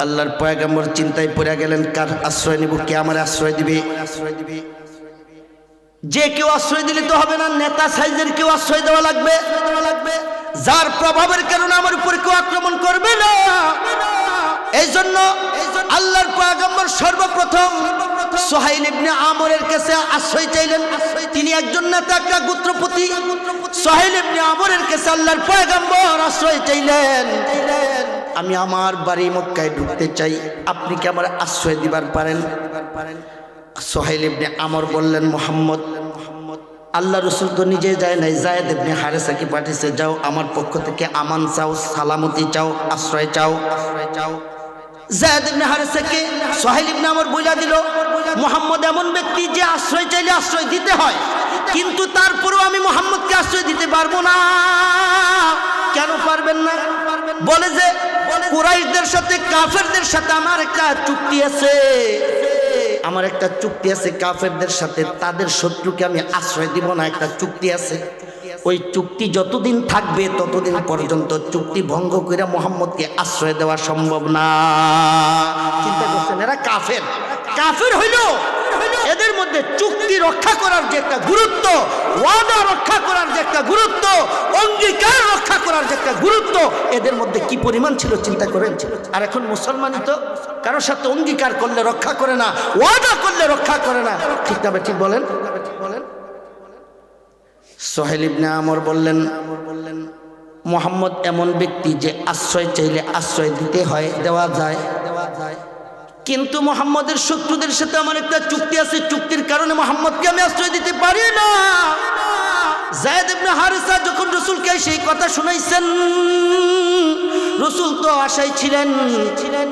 আল্লাহর পয়গম্বর চিন্তায় পড়ে গেলেন, কার আশ্রয় নিব, কে আমার আশ্রয় দিবে? যে কেউ আশ্রয় দিলে তো হবে না, নেতা সাইজের কেউ আশ্রয় দেওয়া লাগবে, যার প্রভাবের কারণে আমার উপর কেউ আক্রমণ করবে না। এই জন্য আল্লাহর পয়গম্বর সর্বপ্রথম সুহাইল ইবনে আমরের কাছে আশ্রয় চাইলেন। তিনি একজন নেতা, একটা গোত্রপতি। সুহাইল ইবনে আমরের কাছে আল্লাহর পয়গম্বর আশ্রয় চাইলেন, আমি আমার বাড়ি মক্কায় ঢুকতে চাই, আপনি কি আমার আশ্রয় দিবার পারেন? সুহাইল ইবনে আমর বললেন, মুহাম্মদ, আল্লাহ রসুল তো নিজে যায় নাই, যায়েদ ইবনে হারেসাকে পাঠিয়েছে, যাও আমার পক্ষ থেকে আমান চাও, সালামতি চাও, আশ্রয় চাও। যায়েদ ইবনে হারেসাকে সুহাইল ইবনে আমর বইলা দিল, মুহাম্মদ এমন ব্যক্তি যে আশ্রয় চাইলে আশ্রয় দিতে হয়, কিন্তু তারপরেও আমি মুহাম্মদকে আশ্রয় দিতে পারবো না। কেন পারবেন না? বলে যে কুরাইশদের সাথে, কাফেরদের সাথে আমার একটা চুক্তি আছে, আমার একটা চুক্তি আছে কাফেরদের সাথে, তাদের শত্রুকে আমি আশ্রয় দিব না, একটা চুক্তি আছে। ওই চুক্তি যতদিন থাকবে ততদিন পর্যন্ত চুক্তি ভঙ্গ করে মুহাম্মদকে আশ্রয় দেওয়া সম্ভব না। চিন্তা করছেন, এরা কাফের, কাফের হইল, এদের মধ্যে চুক্তি রক্ষা করার যে একটা গুরুত্ব, ওয়াদা রক্ষা করার যে একটা গুরুত্ব, অঙ্গীকার রক্ষা করার যে একটা গুরুত্ব, এদের মধ্যে কি পরিমাণ ছিল চিন্তা করেন। আর এখন মুসলমানই তো কারোর সাথে অঙ্গীকার করলে রক্ষা করে না, ওয়াদা করলে রক্ষা করে না। ঠিক না? ঠিক বলেন। সুহাইল ইবনে আমর বললেন, মুহাম্মদ এমন ব্যক্তি যে আশ্রয় চাইলে আশ্রয় দিতে হয়, দেওয়া যায়, কিন্তু মুহাম্মদের শত্রুদের সাথে আমার একটা চুক্তি আছে, চুক্তির কারণে মুহাম্মদকে আমি আশ্রয় দিতে পারি না। যায়েদ ইবনে হারেসা যখন রাসূলকে সেই কথা শুনাইছেন, রাসূল তো আশায় ছিলেন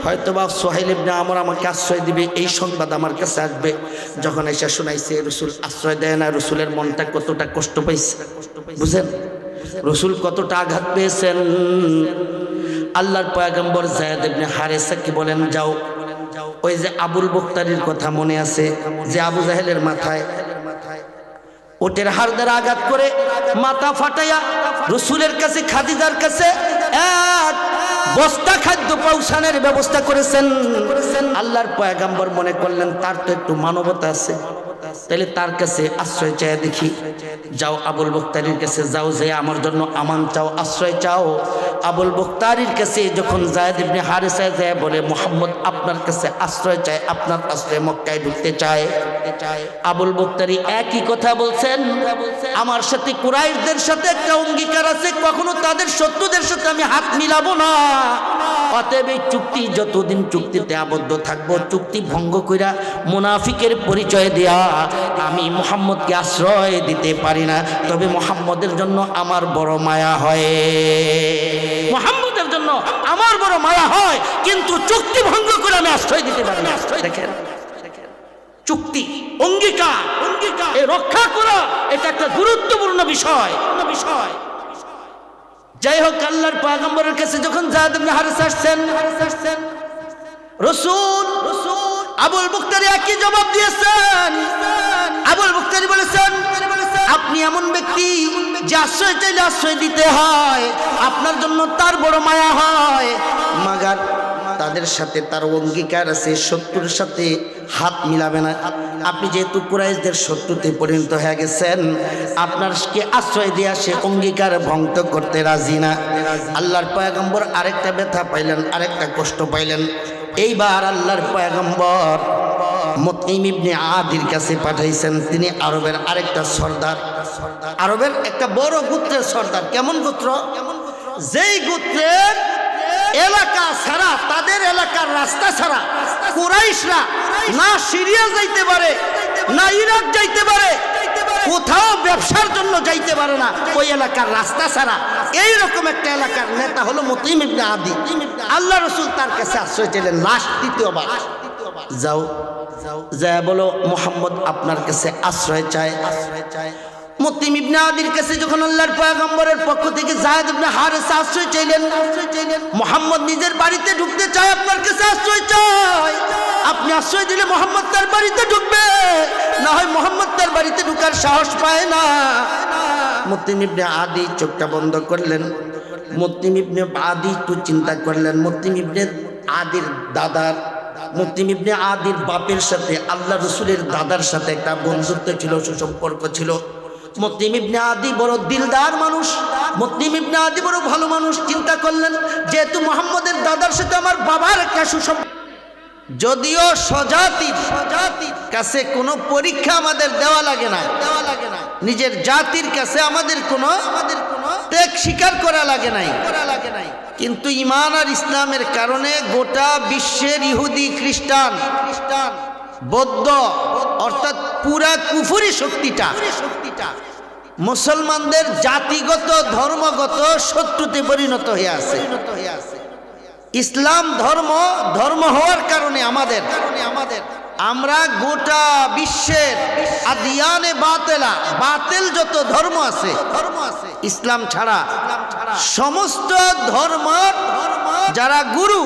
হয়তোবা সুহাইল ইবনে আমর আমাকে আশ্রয় দিবে, এই সংবাদ আমার কাছে আসবে। যখন এসে শুনাইছে রাসূল আশ্রয় দেয় না, রাসূলের মনটা কতটা কষ্ট পাইছে বুঝেন, রাসূল কতটা আঘাত পেয়েছেন। আল্লাহর পয়গম্বর যায়েদ ইবনে হারেসাকে বলেন, যাও, ওই যে আবুল বক্তারির কথা মনে আছে, যে আবু জাহেলের মাথায় ওটের হাড় দ্বারা আঘাত করে মাথা ফাটাইয়া রাসূলের কাছে, খাদিজার কাছে এক বস্তা খাদ্য পৌঁছানোর ব্যবস্থা করেছেন। আল্লাহর পয়গম্বর মনে করলেন তার তো একটু মানবতা আছে, তাহলে তার কাছে আশ্রয় চাই দেখি। যাও আবুল বক্তারির কাছে যাও, যে আমার জন্য আমান চাও, আশ্রয় চাও। আবুল বক্তারির কাছে যখন যায়েদ ইবনে হারেসা যায় বলে, মুহাম্মদ আপনার কাছে আশ্রয় চায়, আপনার আশ্রয় মক্কায় ঢুকতে চায়। আবুল বক্তারি একই কথা বলছেন, আমার সাথে কুরাইশদের সাথে একটা অঙ্গীকার আছে, কখনো তাদের শত্রুদের সাথে আমি হাত মিলাবো না। অতএব এই চুক্তি যতদিন চুক্তিতে আবদ্ধ থাকবো, চুক্তি ভঙ্গ কইরা মুনাফিকের পরিচয় দেয়া আমি মুহাম্মদকে আশ্রয় দিতে পারি না। তবে মুহাম্মদের জন্য আমার বড় মায়া হয়, মুহাম্মদের জন্য আমার বড় মায়া হয়, কিন্তু চুক্তি ভঙ্গ করে আমি আশ্রয় দিতে পারি না। দেখেন, চুক্তি, অঙ্গীকার এ রক্ষা করা এটা একটা গুরুত্বপূর্ণ বিষয়। যাই হোক, আল্লাহর পয়গম্বরের কাছে যখন যায়েদ ইবনে হারেসা আসছেন, রাসূল আবুল বক্তারি একই জবাব দিয়েছেন। আবুল বক্তারি বলেছেন, আপনি এমন ব্যক্তি যে আশ্রয় চাইলে আশ্রয় দিতে হয়, আপনার জন্য তার বড় মায়া হয়, মাগার তাদের সাথে তার অঙ্গীকার আছে, শত্রুর সাথে হাত মিলাবে না। আপনি যেহেতু কুরাইশদের শত্রুতে পরিণত হয়ে গেছেন, আপনারকে আশ্রয় দেয়া সে অঙ্গীকার ভঙ্গ করতে রাজি না। আল্লাহর পয়গম্বর আরেকটা ব্যথা পাইলেন, আরেকটা কষ্ট পাইলেন। এইবার আল্লাহর পয়গম্বর মুতঈম ইবনে আদির কাছে পাঠাইছেন। তিনি আরবের আরেকটা সর্দার, আরবের একটা বড় গোত্রের সর্দার। কেমন গোত্র? যেই গোত্রের এলাকা ছাড়া, তাদের এলাকার রাস্তা ছাড়া কুরাইশরা না সিরিয়া যাইতে পারে, না ইরাক যাইতে পারে, কোথাও ব্যবসার জন্য যাইতে পারে না ওই এলাকার রাস্তা ছাড়া। এইরকম একটা এলাকার নেতা হলো মুতঈম ইবনে আদি। আল্লাহ রাসূল তার কাছে আশ্রয় চাইলেন লাস্ট তৃতীয়বার। যাও, যা বলো মুহাম্মদ আপনার কাছে আশ্রয় চায়। মুতঈম ইবনে আদির কাছে যখন আল্লাহর পয়গম্বরের পক্ষ থেকে যায়েদ ইবনে হারেসা আশ্রয় চাইলেন, মুহাম্মদ নিজের বাড়িতে ঢুকতে চায়, আপনার কাছে আশ্রয় চায়। আপনি আশ্রয় দিলে মুহাম্মদ তার বাড়িতে ঢুকবে, না হয় মুহাম্মদ তার বাড়িতে ঢুকার সাহস পায় না। মুতঈম ইবনে আদি চোখটা বন্ধ করলেন। মুতঈম ইবনে আদি একটু চিন্তা করলেন। মুতঈম ইবনে আদির দাদার, মুতঈম ইবনে আদির বাপের সাথে আল্লাহ রসুলের দাদার সাথে একটা বন্ধুত্ব ছিল, সুসম্পর্ক ছিল। মুতঈম ইবনে আদি বড় দিলদার মানুষ, মুতঈম ইবনে আদি বড় ভালো মানুষ। চিন্তা করলেন যেহেতু মুহাম্মদের দাদার সাথে আমার বাবার একটা সুসম্পর্ক, যদিও স্বজাতির কাছে কোনো পরীক্ষা আমাদের দেওয়া লাগে না, নিজের জাতির কাছে আমাদের কোনো ত্যাগ স্বীকার করা লাগে নাই, কিন্তু ঈমান আর ইসলামের কারণে গোটা বিশ্বের ইহুদি, খ্রিস্টান, বৌদ্ধ অর্থাৎ পুরা কুফরি শক্তিটা মুসলমানদের জাতিগত ধর্মগত শত্রুতে পরিণত হয়ে আছে। ইসলাম ধর্ম হওয়ার কারণে আমরা গোটা বিশ্বের আদিয়ানে বাতিল যত ধর্ম আছে ইসলাম ছাড়া সমস্ত ধর্ম যারা গুরু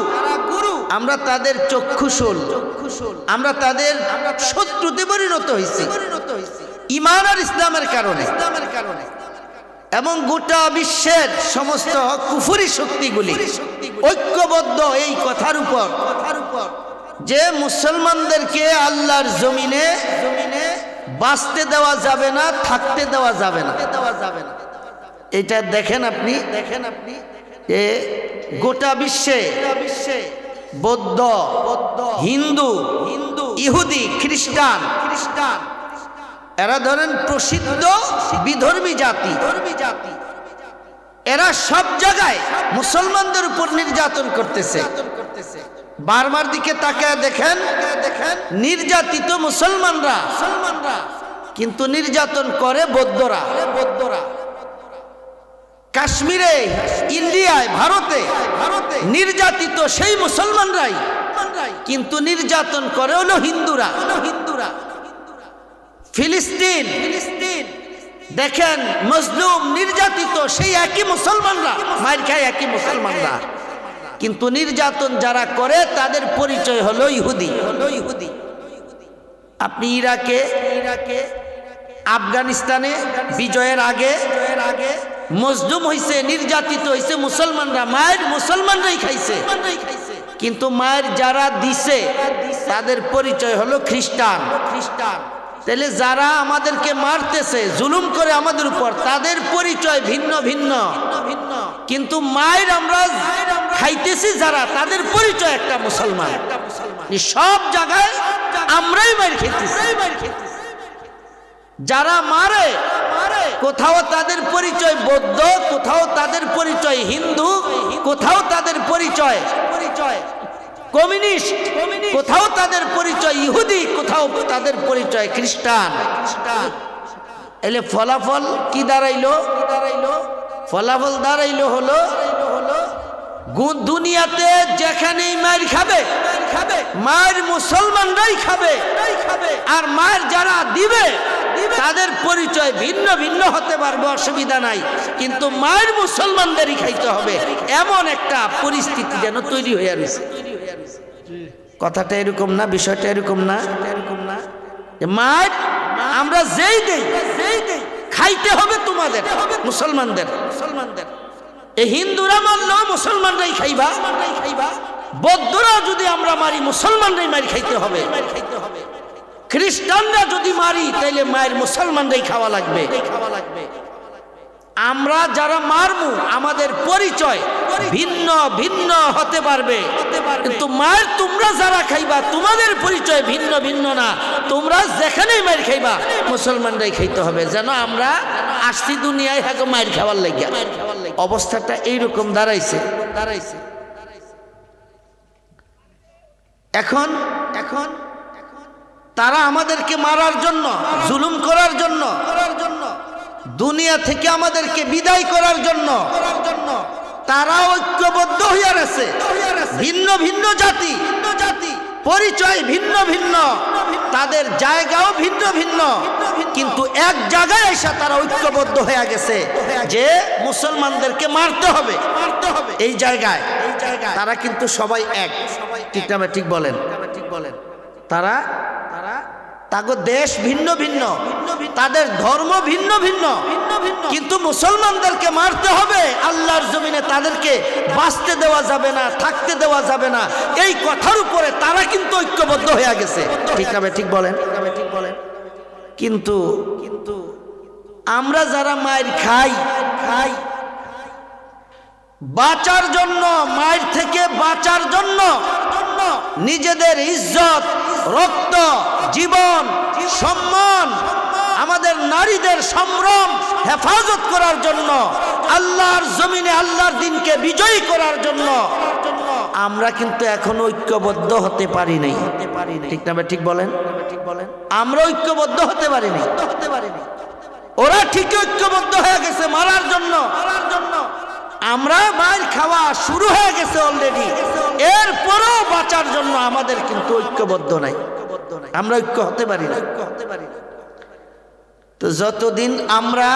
আমরা তাদের চক্ষুশূল, আমরা তাদের শত্রুতে পরিণত হয়েছি ঈমান আর ইসলামের কারণে। এবং গোটা বিশ্বের সমস্ত কুফরি শক্তিগুলি ঐক্যবদ্ধ এই কথার উপর যে মুসলমানদেরকে আল্লাহর জমিনে বাঁচতে দেওয়া যাবে না, থাকতে দেওয়া যাবে না। এটা দেখেন আপনি যে গোটা বিশ্বে বৌদ্ধ, হিন্দু, ইহুদি, খ্রিস্টান এরা ধরেন প্রসিদ্ধ বিধর্মী জাতি, এরা সব জায়গায় মুসলমানদের উপর নির্যাতন করতেছে। বারবার দিকে তাকায় দেখেন নির্যাতিত মুসলমানরা, কিন্তু নির্যাতন করে বৌদ্ধরা। কাশ্মীরে, ইন্ডিয়ায়, ভারতে নির্যাতিত সেই মুসলমানরাই, কিন্তু নির্যাতন করে হলো হিন্দুরা। ফিলিস্তিন দেখেন মজলুম, নির্যাতিত সেই একই মুসলমানরা, মার খায় একই মুসলমানরা, কিন্তু নির্যাতন যারা করে তাদের পরিচয় হলো ইহুদি। আপনি ইরাকে, আফগানিস্তানে বিজয়ের আগে মজলুম হইছে, নির্যাতিত হইছে মুসলমানরা, মায়ের মুসলমানরাই খাইছে, কিন্তু মায়ের যারা দিছে তাদের পরিচয় হলো খ্রিস্টান। তাহলে যারা আমাদেরকে মারতেছে, জুলুম করে আমাদের উপর, তাদের পরিচয় ভিন্ন ভিন্ন, কিন্তু মায়ের আমরা খাইতেছি যারা, তাদের পরিচয় একটা মুসলমান। সব জায়গায় আমরাই মার খেতেছি। যারা মারে কোথাও তাদের পরিচয় বৌদ্ধ, কোথাও তাদের পরিচয় হিন্দু, কোথাও তাদের পরিচয় কমিউনিস্ট, কোথাও তাদের পরিচয় ইহুদি, কোথাও তাদের পরিচয় খ্রিস্টান। এলে ফলাফল কি দাঁড়াইলো? ফলাফল দাঁড়াইলো হলো দুনিয়াতে যেখানেই মার খাবে, মায়ের মুসলমানরাই খাবে, আর মায়ের যারা দিবে তাদের পরিচয় ভিন্ন ভিন্ন হতে পারবে, অসুবিধা নাই, কিন্তু মায়ের মুসলমানদেরই খাইতে হবে। এমন একটা পরিস্থিতি যেন তৈরি হয়ে রয়েছে। কথাটা এরকম না, বিষয়টা এরকম না, মায়ের আমরা যেই দেই খাইতে হবে তোমাদের মুসলমানদের। এই হিন্দুরা মারলেও মুসলমানরাই খাইবা, বৌদ্ধরা যদি আমরা মারি মুসলমানরাই মারি খাইতে হবে, খ্রিস্টানরা যদি মারি তাইলে মায়ের মুসলমানরাই খাওয়া লাগবে। আমরা যারা মারমু আমাদের পরিচয় ভিন্ন ভিন্ন হতে পারবে, কিন্তু মায়ের তোমরা যারা খাইবা তোমাদের পরিচয় ভিন্ন ভিন্ন না, তোমরা যেখানেই মায়ের খাইবা মুসলমানরাই খাইতে হবে। যেন আমরা আসছি দুনিয়ায় হ্যাঁ মায়ের খাওয়ার লাগিয়া। অবস্থাটা এইরকম দাঁড়াইছে। এখন তারা আমাদেরকে মারার জন্য, জুলুম করার জন্য, দুনিয়া থেকে আমাদেরকে বিদায় করার জন্য তারা ঐক্যবদ্ধ হইয়া আছে। ভিন্ন ভিন্ন জাতি, পরিচয় ভিন্ন ভিন্ন, তাদের জায়গাও ভিন্ন ভিন্ন, কিন্তু এক জায়গায় এসে তারা ঐক্যবদ্ধ হয়ে গেছে যে মুসলমানদেরকে মারতে হবে। এই জায়গায় তারা কিন্তু সবাই এক। ঠিক না? ঠিক বলেন। তারা তাগো দেশ ভিন্ন ভিন্ন, তাদের ধর্ম ভিন্ন ভিন্ন, কিন্তু মুসলমানদেরকে মারতে হবে আল্লাহর জমিনে, তাদেরকে বাঁচতে দেওয়া যাবে না, থাকতে দেওয়া যাবে না। এই কথার উপরে তারা কিন্তু ঐক্যবদ্ধ হয়ে গেছে। ঠিক না ঠিক বলেন? কিন্তু আমরা যারা মায়ের খাই বাঁচার জন্য, মায়ের থেকে বাঁচার জন্য নিজেদের ইজ্জত, রক্ত, জীবন, সম্মান, আমাদের নারীদের সম্ভ্রম হেফাজত করার জন্য, আল্লাহর জমিনে আল্লাহর দিনকে বিজয়ী করার জন্য আমরা কিন্তু এখনো ঐক্যবদ্ধ হতে পারি নাই। ঠিক না ঠিক বলেন? আমরা ঐক্যবদ্ধ হতে পারি নাই। ওরা ঠিক ঐক্যবদ্ধ হয়ে গেছে মারার জন্য, আমরা মার খাওয়া শুরু হয়ে গেছে অলরেডি, এরপরেও বাঁচার জন্য আমাদের কিন্তু ঐক্যবদ্ধ নাই, আমরা ঐক্য হতে পারি না। তো যতদিন আমরা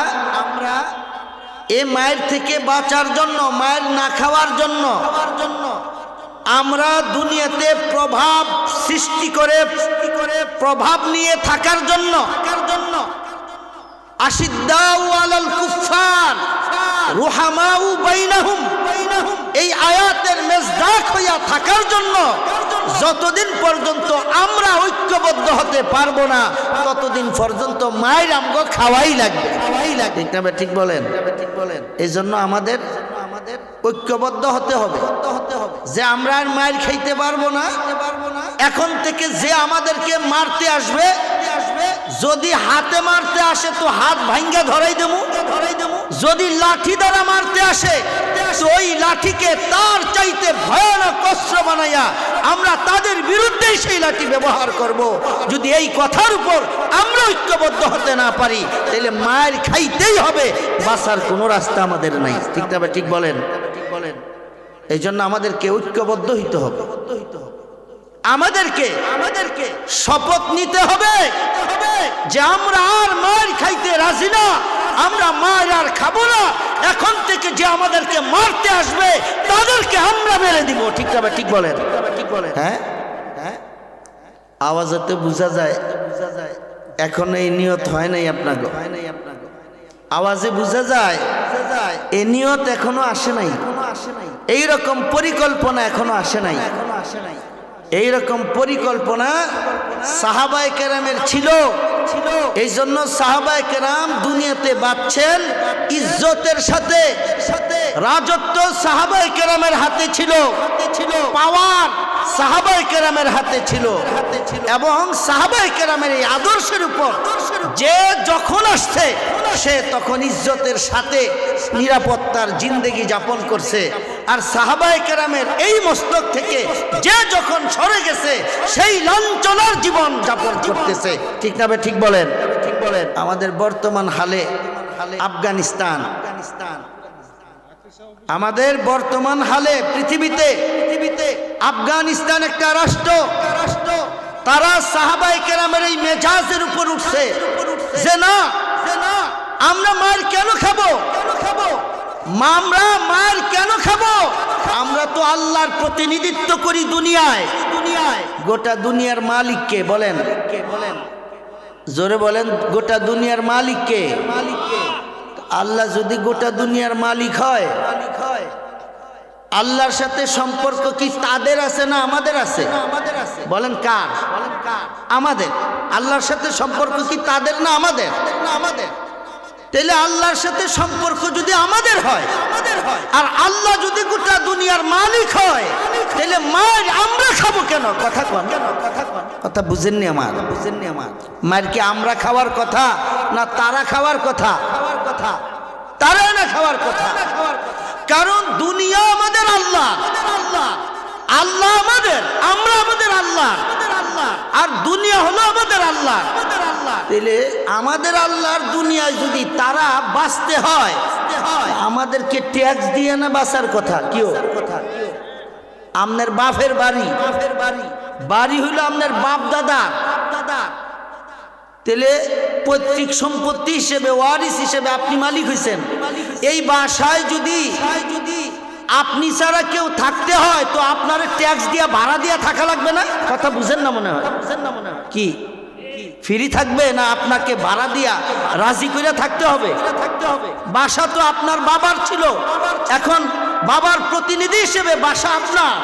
এ মায়ের থেকে বাঁচার জন্য, মায়ের না খাওয়ার জন্য আমরা দুনিয়াতে প্রভাব সৃষ্টি করে প্রভাব নিয়ে থাকার জন্য আশিদ্দাউ আলাল কুফফার রুহামাউ বাইনাহুম, এই আয়াতের মেজদাক হইয়া থাকার জন্য যতদিন পর্যন্ত আমরা ঐক্যবদ্ধ হতে পারবো না ততদিন পর্যন্ত মায়ের আমগো খাওয়াই লাগবে। ঠিক বলেন? এই জন্য আমাদের ঐক্যবদ্ধ হতে হবে যে আমরা আর মায়ের খাইতে পারবো না। এখন থেকে যে আমাদেরকে মারতে আসবে, যদি হাতে মারতে আসে তো হাত ভাঙ্গা ধরাই দেবো, যদি লাঠি দ্বারা মারতে আসে তো ওই লাঠিকে তার চাইতে ভয়ানক অস্ত্র বানাইয়া আমরা তাদের বিরুদ্ধেই সেই লাঠি ব্যবহার করব। যদি এই কথার উপর আমরা ঐক্যবদ্ধ হতে না পারি তাহলে মায়ের খাইতেই হবে, বাঁচার কোনো রাস্তা আমাদের নাই। ঠিক না ঠিক বলেন? এই জন্য আমাদেরকে ঐক্যবদ্ধ হইতে হবে। আমাদেরকে শপথ নিতে হবে যে আমরা আর মার খাইতে রাজি না, আমরা মার আর খাবো না। এখন থেকে যে আমাদেরকে মারতে আসবে তাদেরকে আমরা মেরে দিব। ঠিক না ঠিক বলেন? হ্যাঁ, আওয়াজতে বোঝা যায় এখন এই নিয়ত হয় নাই আপনাকে, আওয়াজে বোঝা যায় এই নিয়ত এখনো আসে নাই, এইরকম পরিকল্পনা এখনো আসে নাই। এইরকম পরিকল্পনা সাহাবায়ে কেরামের ছিল। এই জন্য সাহাবায়ে কেরাম দুনিয়াতে বাঁচছেন ইজ্জতের সাথে। রাজত্ব সাহাবায়ে কেরামের হাতে ছিল, পাওয়ার সাহাবায়ে কেরামের হাতে ছিল, এবং সাহাবায়ে কেরামের এই আদর্শের উপর যে যখন আসছে সে তখন ইজ্জতের সাথে নিরাপত্তার জিন্দেগি যাপন করছে। আর সাহাবায়ে কেরামের এই মস্তক থেকে যে যখন সরে গেছে সেই লাঞ্ছনার জীবন যাপন করতেছে। ঠিক না ঠিক বলেন? আমাদের বর্তমান হালে আফগানিস্তান, আমাদের বর্তমান হালে পৃথিবীতে আফগানিস্তান একটা রাষ্ট্র, তারা সাহাবায়ে কেরামের এই মেজাজের উপর উঠছে যে না, আমরা মার কেন খাবো, আমরা মার কেন খাবো? আমরা তো আল্লাহর প্রতিনিধিত্ব করি দুনিয়ায়। গোটা দুনিয়ার মালিককে বলেন, জোরে বলেন, গোটা দুনিয়ার মালিককে? আল্লাহ যদি গোটা দুনিয়ার মালিক হয়, আল্লাহর সাথে সম্পর্ক কি তাদের আছে না আমাদের আছে? বলেন কার? আমাদের। আল্লাহর সাথে সম্পর্ক কি তাদের না আমাদের? তাহলে আল্লাহর সাথে সম্পর্ক যদি আমাদের হয় আর আল্লাহ যদি গোটা দুনিয়ার মালিক হয় তাহলে মায়ের আমরা খাবো কেন? কথা বুঝেননি আমার? মায়ের কি আমরা খাওয়ার কথা না তারা খাওয়ার কথা? তারা না খাওয়ার কথা। কারণ দুনিয়া আমাদের আল্লাহ, আল্লাহ আমাদের, আমরা আমাদের আল্লাহ, আর দুনিয়া হলো আমাদের আল্লাহ। তাহলে আমাদের আল্লাহর দুনিয়ায় যদি তারা বাঁচতে হয় আমাদেরকে ট্যাক্স দিয়ে না বাঁচার কথা? কিও আপনার বাপের বাড়ি হইল আপনার বাপ দাদা, তাহলে পৈতৃক সম্পত্তি হিসেবে, ওয়ারিস হিসেবে আপনি মালিক হয়েছেন। এই বাসায় যদি আপনি ছাড়া কেউ থাকতে হয় তো আপনার ট্যাক্স দিয়া ভাড়া দিয়া থাকা লাগবে না? কথা বুঝেন না মনে হয়? কি ফ্রি থাকবে না আপনাকে ভাড়া দিয়া রাজি করে থাকতে হবে? বাসা তো আপনার বাবার ছিল, এখন বাবার প্রতিনিধি হিসেবে বাসা আপনার,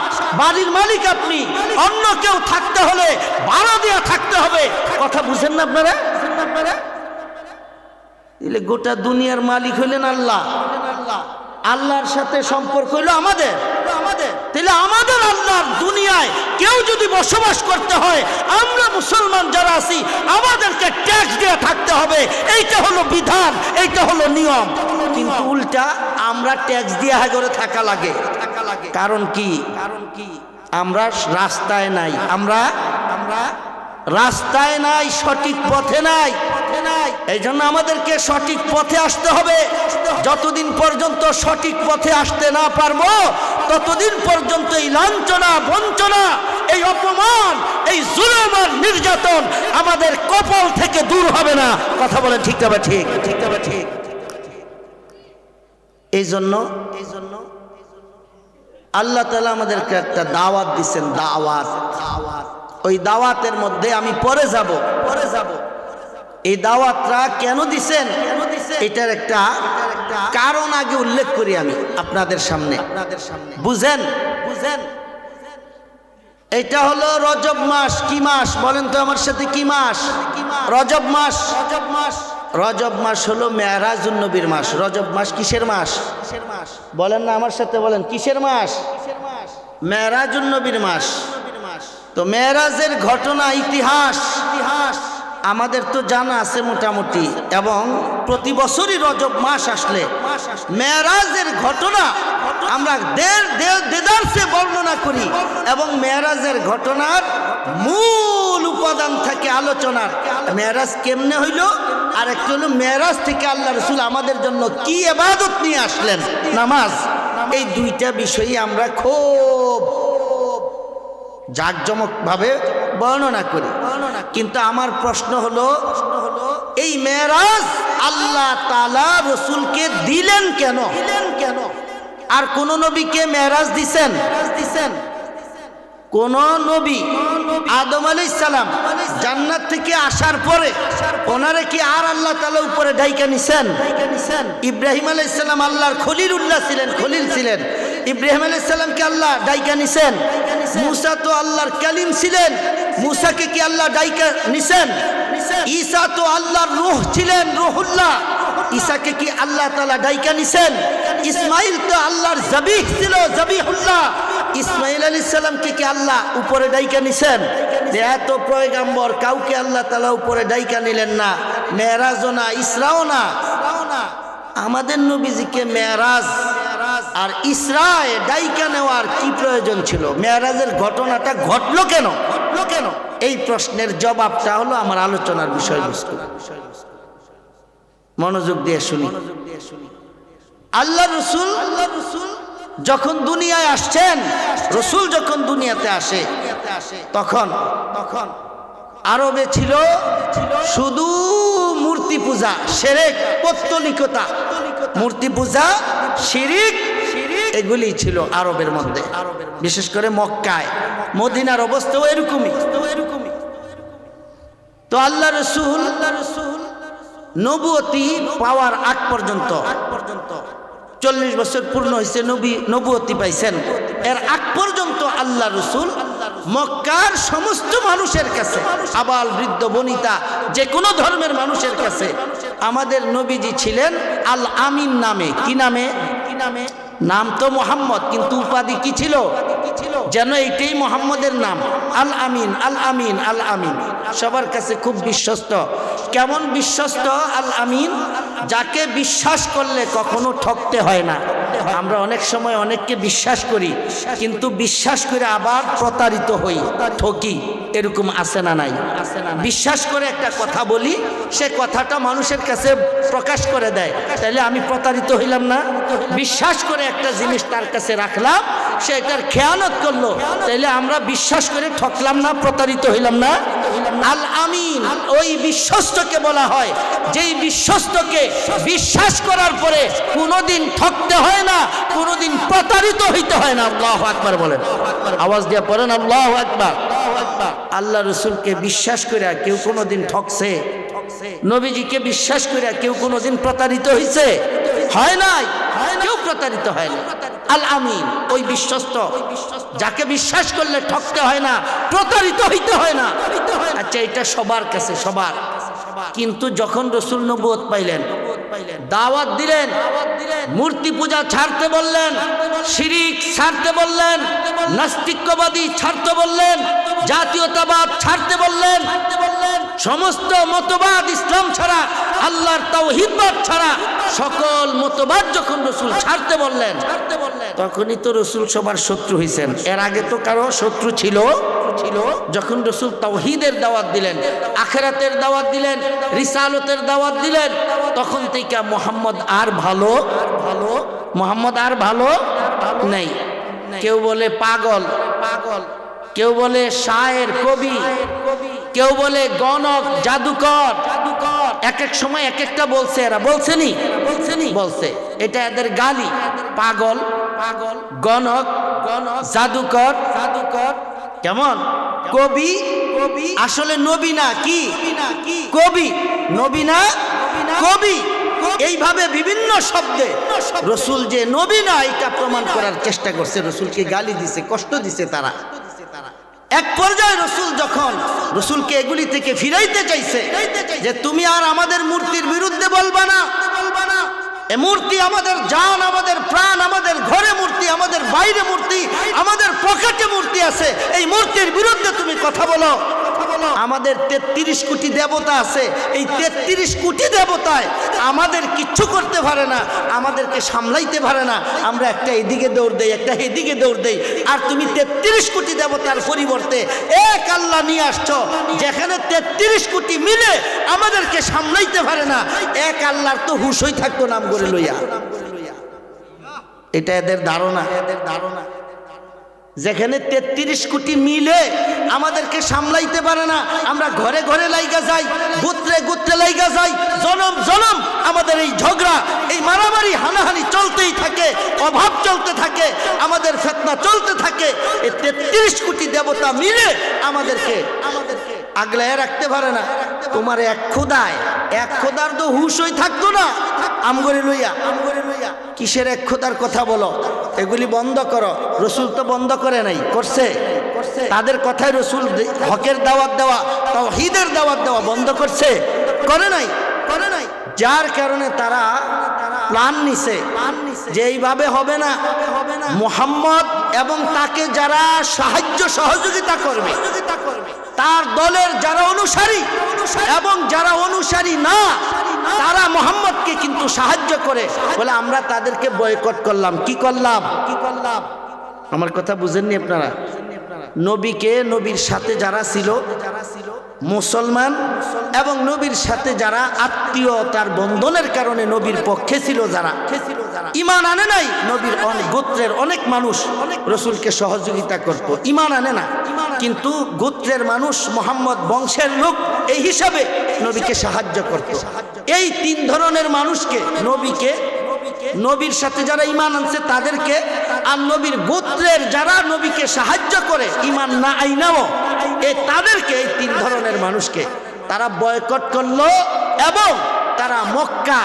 বাড়ির মালিক আপনি, অন্য কেউ থাকতে হলে ভাড়া দিয়া থাকতে হবে। কথা বুঝেন না আপনারা? এলে গোটা দুনিয়ার মালিক হইলেন আল্লাহ, আল্লাহর সাথে সম্পর্ক হইল আমাদের। তাহলে আমাদের আল্লাহর দুনিয়ায় কেউ যদি বসবাস করতে হয়, আমরা মুসলমান যারা আছি আমাদেরকে ট্যাক্স দিয়ে থাকতে হবে। এইটা হলো বিধান, এইটা হলো নিয়ম। কিন্তু উল্টা আমরা ট্যাক্স দিয়ে করে থাকা লাগে। কারণ কি? আমরা রাস্তায় নাই, আমরা রাস্তায় নাই, সঠিক পথে নাই। এই জন্য আমাদেরকে সঠিক পথে আসতে হবে। যতদিন পর্যন্ত সঠিক পথে আসতে না পারবো, ততদিন পর্যন্ত এই লাঞ্ছনা, বঞ্চনা, এই অপমান, এই জুলুম আর নির্যাতন আমাদের কপাল থেকে দূর হবে না। কথা বলে ঠিক তবে ঠিক, ঠিক তবে ঠিক। এই জন্য আল্লাহ তাআলা আমাদেরকে একটা দাওয়াত দিচ্ছেন, দাওয়াত। ওই দাওয়াতের মধ্যে আমি পরে যাব। এই দাওয়াতটা কেন দিছেন, এটার একটা কারণ আগে উল্লেখ করি আমি আপনাদের সামনে। বুঝেন? এটা হলো রজব মাস। কি মাস বলেন তো আমার সাথে? কি মাস? রজব মাস। রজব মাস হলো মেরাজুন নবীর মাস। রজব মাস কিসের মাস বলেন না আমার সাথে, বলেন কিসের মাস? মেরাজুন নবীর মাস। তো মেরাজের ঘটনা, ইতিহাস আমাদের তো জানা আছে মোটামুটি, এবং প্রতি বছরই রজব মাস আসলে মেরাজের ঘটনা আমরা দেদারসে বর্ণনা করি, এবং মেরাজের ঘটনার মূল উপাদান থাকে আলোচনার। মেরাজ কেমনে হইল, আর একটা হলো মেরাজ থেকে আল্লাহ রাসূল আমাদের জন্য কি ইবাদত নিয়ে আসলেন, নামাজ। এই দুইটা বিষয়ই আমরা খুব জাঁকজমকভাবে বর্ণনা করি। কিন্তু আমার প্রশ্ন হলো, এই মেরাজ আল্লাহ তাআলা রাসূলকে দিলেন কেন? আর কোন নবীকে মেরাজ দিছেন? কোন নবী আদম আলাইহিস সালাম জান্নাত থেকে আসার পরে ওনারে কি আর আল্লাহ তাআলা উপরে ডাইকা নিছেন? ইব্রাহিম আলাইহিস সালাম আল্লাহর খলিলুল্লাহ ছিলেন, খলিল ছিলেন। ইব্রাহিম আলাইহিস সালামকে আল্লাহ ডাইকা নিছেন। মুসা তো আল্লাহর কালিম ছিলেন, মুসাকে কি আল্লাহ ডাইকা নিছেন? ঈসা তো আল্লাহর রূহ ছিলেন, রূহুল্লাহ, ঈসাকে কি আল্লাহ তাআলা ডাইকা নিছেন? ইসমাইল তো আল্লাহর জবিহ ছিল, জবিহুল্লাহ, ইসমাইল আলাইহিস সালামকে কি আল্লাহ উপরে ডাইকা নিছেন? এত পয়গম্বর, কাউকে আল্লাহ তাআলা উপরে ডাইকা নিলেন না। মেরাজও না, ইসরাও না। আমাদের নবীজিকে মেরাজ আর ইসরায়ে ডাইকা নেওয়ার কি প্রয়োজন ছিল? মেরাজের ঘটনাটা ঘটলো কেন? এই প্রশ্নের জবাবটা হলো আমার আলোচনার বিষয়বস্তু। মনোযোগ দিয়ে শুনি। আল্লাহ রাসূল যখন দুনিয়ায় আসছেন, রাসূল যখন দুনিয়াতে আসে, তখন আরবে ছিল শুধু মূর্তি পূজা, শিরক, পৌত্তলিকতা, মূর্তি পূজা, শিরক, এগুলি ছিল আরবের মধ্যে, বিশেষ করে মক্কায়। মদিনার অবস্থাও এরকমই। তো আল্লাহ রাসূল নবুয়তি পাওয়ার আগ পর্যন্ত 40 বছর পূর্ণ হয়েছে, নবুয়তি পাইছেন। এর আগ পর্যন্ত আল্লাহ রাসূল মক্কার সমস্ত মানুষের কাছে, আবাল বৃদ্ধ বনিতা, যে কোনো ধর্মের মানুষের কাছে আমাদের নবীজি ছিলেন আল আমিন নামে। কি নামে? নাম তো মোহাম্মদ, কিন্তু উপাধি কি ছিল? যেন এইটাই মোহাম্মদের নাম, আল আমিন, আল আমিন, আল আমিন। সবার কাছে খুব বিশ্বস্ত। কেমন বিশ্বস্ত? আল আমিন, যাকে বিশ্বাস করলে কখনো ঠকতে হয় না। আমরা অনেক সময় অনেককে বিশ্বাস করি, কিন্তু বিশ্বাস করে আবার প্রতারিত হই, ঠকি। এরকম আছে না নাই? বিশ্বাস করে একটা কথা বলি, সে কথাটা মানুষের কাছে প্রকাশ করে দেয়, তাহলে আমি প্রতারিত হইলাম না? বিশ্বাস করে একটা জিনিস তার কাছে রাখলাম, সে এটার খেয়ানত করলো, তাহলে আমরা বিশ্বাস করে ঠকলাম না, প্রতারিত হইলাম না? আল আমিন ওই বিশ্বস্তকে বলা হয়, যেই বিশ্বস্তকে বিশ্বাস করার পরে কোনোদিন ঠকতে হয় না, কোনোদিন প্রতারিত হইতে হয় না। আল্লাহু আকবার বলেন, আওয়াজ দিয়ে পড়েন আল্লাহু আকবার। আল্লাহ রসুলকে বিশ্বাস করে কেউ কোনোদিন ঠকছে? নবীজিকে বিশ্বাস করে কেউ কোনোদিন প্রতারিত হয়েছে? হয় নাই, কেউ প্রতারিত হয় না। আল আমিন, ওই বিশ্বস্ত, যাকে বিশ্বাস করলে ঠকতে হয় না, প্রতারিত হইতে হয় না। আচ্ছা, এটা সবার কাছে, সবার। কিন্তু যখন রসুল নবুয়ত পাইলেন, দাওয়াত দিলেন, মূর্তি পূজা ছাড়তে বললেন, শিরিক ছাড়তে বললেন, নাস্তিক্যবাদী ছাড়তে বললেন, জাতীয়তাবাদ ছাড়তে বললেন, সমস্ত মতবাদ ইসলাম ছাড়া, আল্লাহর তাওহীদবাদ ছাড়া সকল মতবাদ যখন রসুল ছাড়তে বললেন, তখনই তো রসুল সবার শত্রু হয়েছেন। এর আগে তো কারো শত্রু ছিল? যখন রসুল তাওহীদের দাওয়াত দিলেন, আখিরাতের দাওয়াত দিলেন, রিসালতের দাওয়াত দিলেন, তখন থেকে মোহাম্মদ আর ভালো, মোহাম্মদ আর ভালো নেই। কেউ বলে পাগল, কেউ বলে শায়ের, কবি, কেউ বলে গণক, জাদুকর। এক এক সময় এক একটা বলছে, এরা বলছেনি, বলছে, এটা এদের গালি। পাগল, গণক, জাদুকর, কেমন? কবি, আসলে নবী না, কি কবি, নবী না কবি। এইভাবে বিভিন্ন শব্দে রসুল যে নবী না এটা প্রমাণ করার চেষ্টা করছে, রসুলকে গালি দিছে, কষ্ট দিছে তারা। এক পর্যায়ে রসুল যখন রসুলকে এগুলি থেকে ফিরাইতে চাইছে, যে তুমি আর আমাদের মূর্তির বিরুদ্ধে বলবা না, এ মূর্তি আমাদের জান, আমাদের প্রাণ, আমাদের ঘরে মূর্তি, আমাদের বাইরে মূর্তি, আমাদের পকেটে মূর্তি আছে, এই মূর্তির বিরুদ্ধে তুমি কথা বলো। আমাদের 33 কোটি দেবতা আছে, এই 33 কোটি দেবতায় আমাদের কিচ্ছু করতে পারে না, আমাদেরকে সামলাইতে পারে না। আমরা একটা এদিকে দৌড় দেই, একটা এদিকে দৌড় দেই, আর তুমি 33 কোটি দেবতার পরিবর্তে এক আল্লাহ নিয়ে আসছো, যেখানে 33 কোটি মিলে আমাদেরকে সামলাইতে পারে না। এক আল্লাহর তো হুশই থাকতো নাম করে লইয়া। এটা এদের ধারণা, যেখানে 33 কোটি মিলে আমাদেরকে সামলাইতে পারে না, আমরা ঘরে ঘরে লাইগা যাই, গোত্রে গোত্রে লাইগা যাই, জনম জনম আমাদের এই ঝগড়া, এই মারামারি, হানাহানি চলতেই থাকে, অভাব চলতে থাকে, আমাদের ফিতনা চলতে থাকে। এই 33 কোটি দেবতা মিলে আমাদেরকে আগলায় রাখতে পারে না। তোমার এক খোদার তো হুশই থাকতো না আমগরে লইয়া। কিসের এক খোদার কথা বলো? এগুলি বন্ধ করো। রসুল তো বন্ধ করে নাই, করছে? তাদের কথায় রসুল হকের দাওয়াত দেওয়া, তাওহীদের দাওয়াত দেওয়া বন্ধ করছে? করে নাই। যার কারণে তারা প্ল্যান নিছে যে এইভাবে হবে না, মুহাম্মদ এবং তাকে যারা সাহায্য সহযোগিতা করবে, তার দলের যারা অনুসারী এবং যারা অনুসারী না, তারা মুহাম্মদকে কিন্তু সাহায্য করে, বলে আমরা তাদেরকে বয়কট করলাম। কি করলাম? আমার কথা বুঝেননি আপনারা? নবীকে, নবীর সাথে যারা ছিল মুসলমান এবং নবীর সাথে যারা আত্মীয়তার বন্ধনের কারণে নবীর পক্ষে ছিল, যারা ঈমান আনে নাই, নবীর অনেক গোত্রের অনেক মানুষ রসুলকে সহযোগিতা করত, ঈমান আনে না, কিন্তু গোত্রের মানুষ, মুহাম্মদ বংশের লোক, এই হিসাবে নবীকে সাহায্য করত। এই 3 ধরনের মানুষকে, নবীর সাথে যারা ঈমান আনছে তাদেরকে, আর নবীর গোত্রের যারা নবীকে সাহায্য করে ঈমান না আইনাও, তাদেরকে, এই 3 ধরনের মানুষকে তারা বয়কট করলো এবং তারা মক্কা,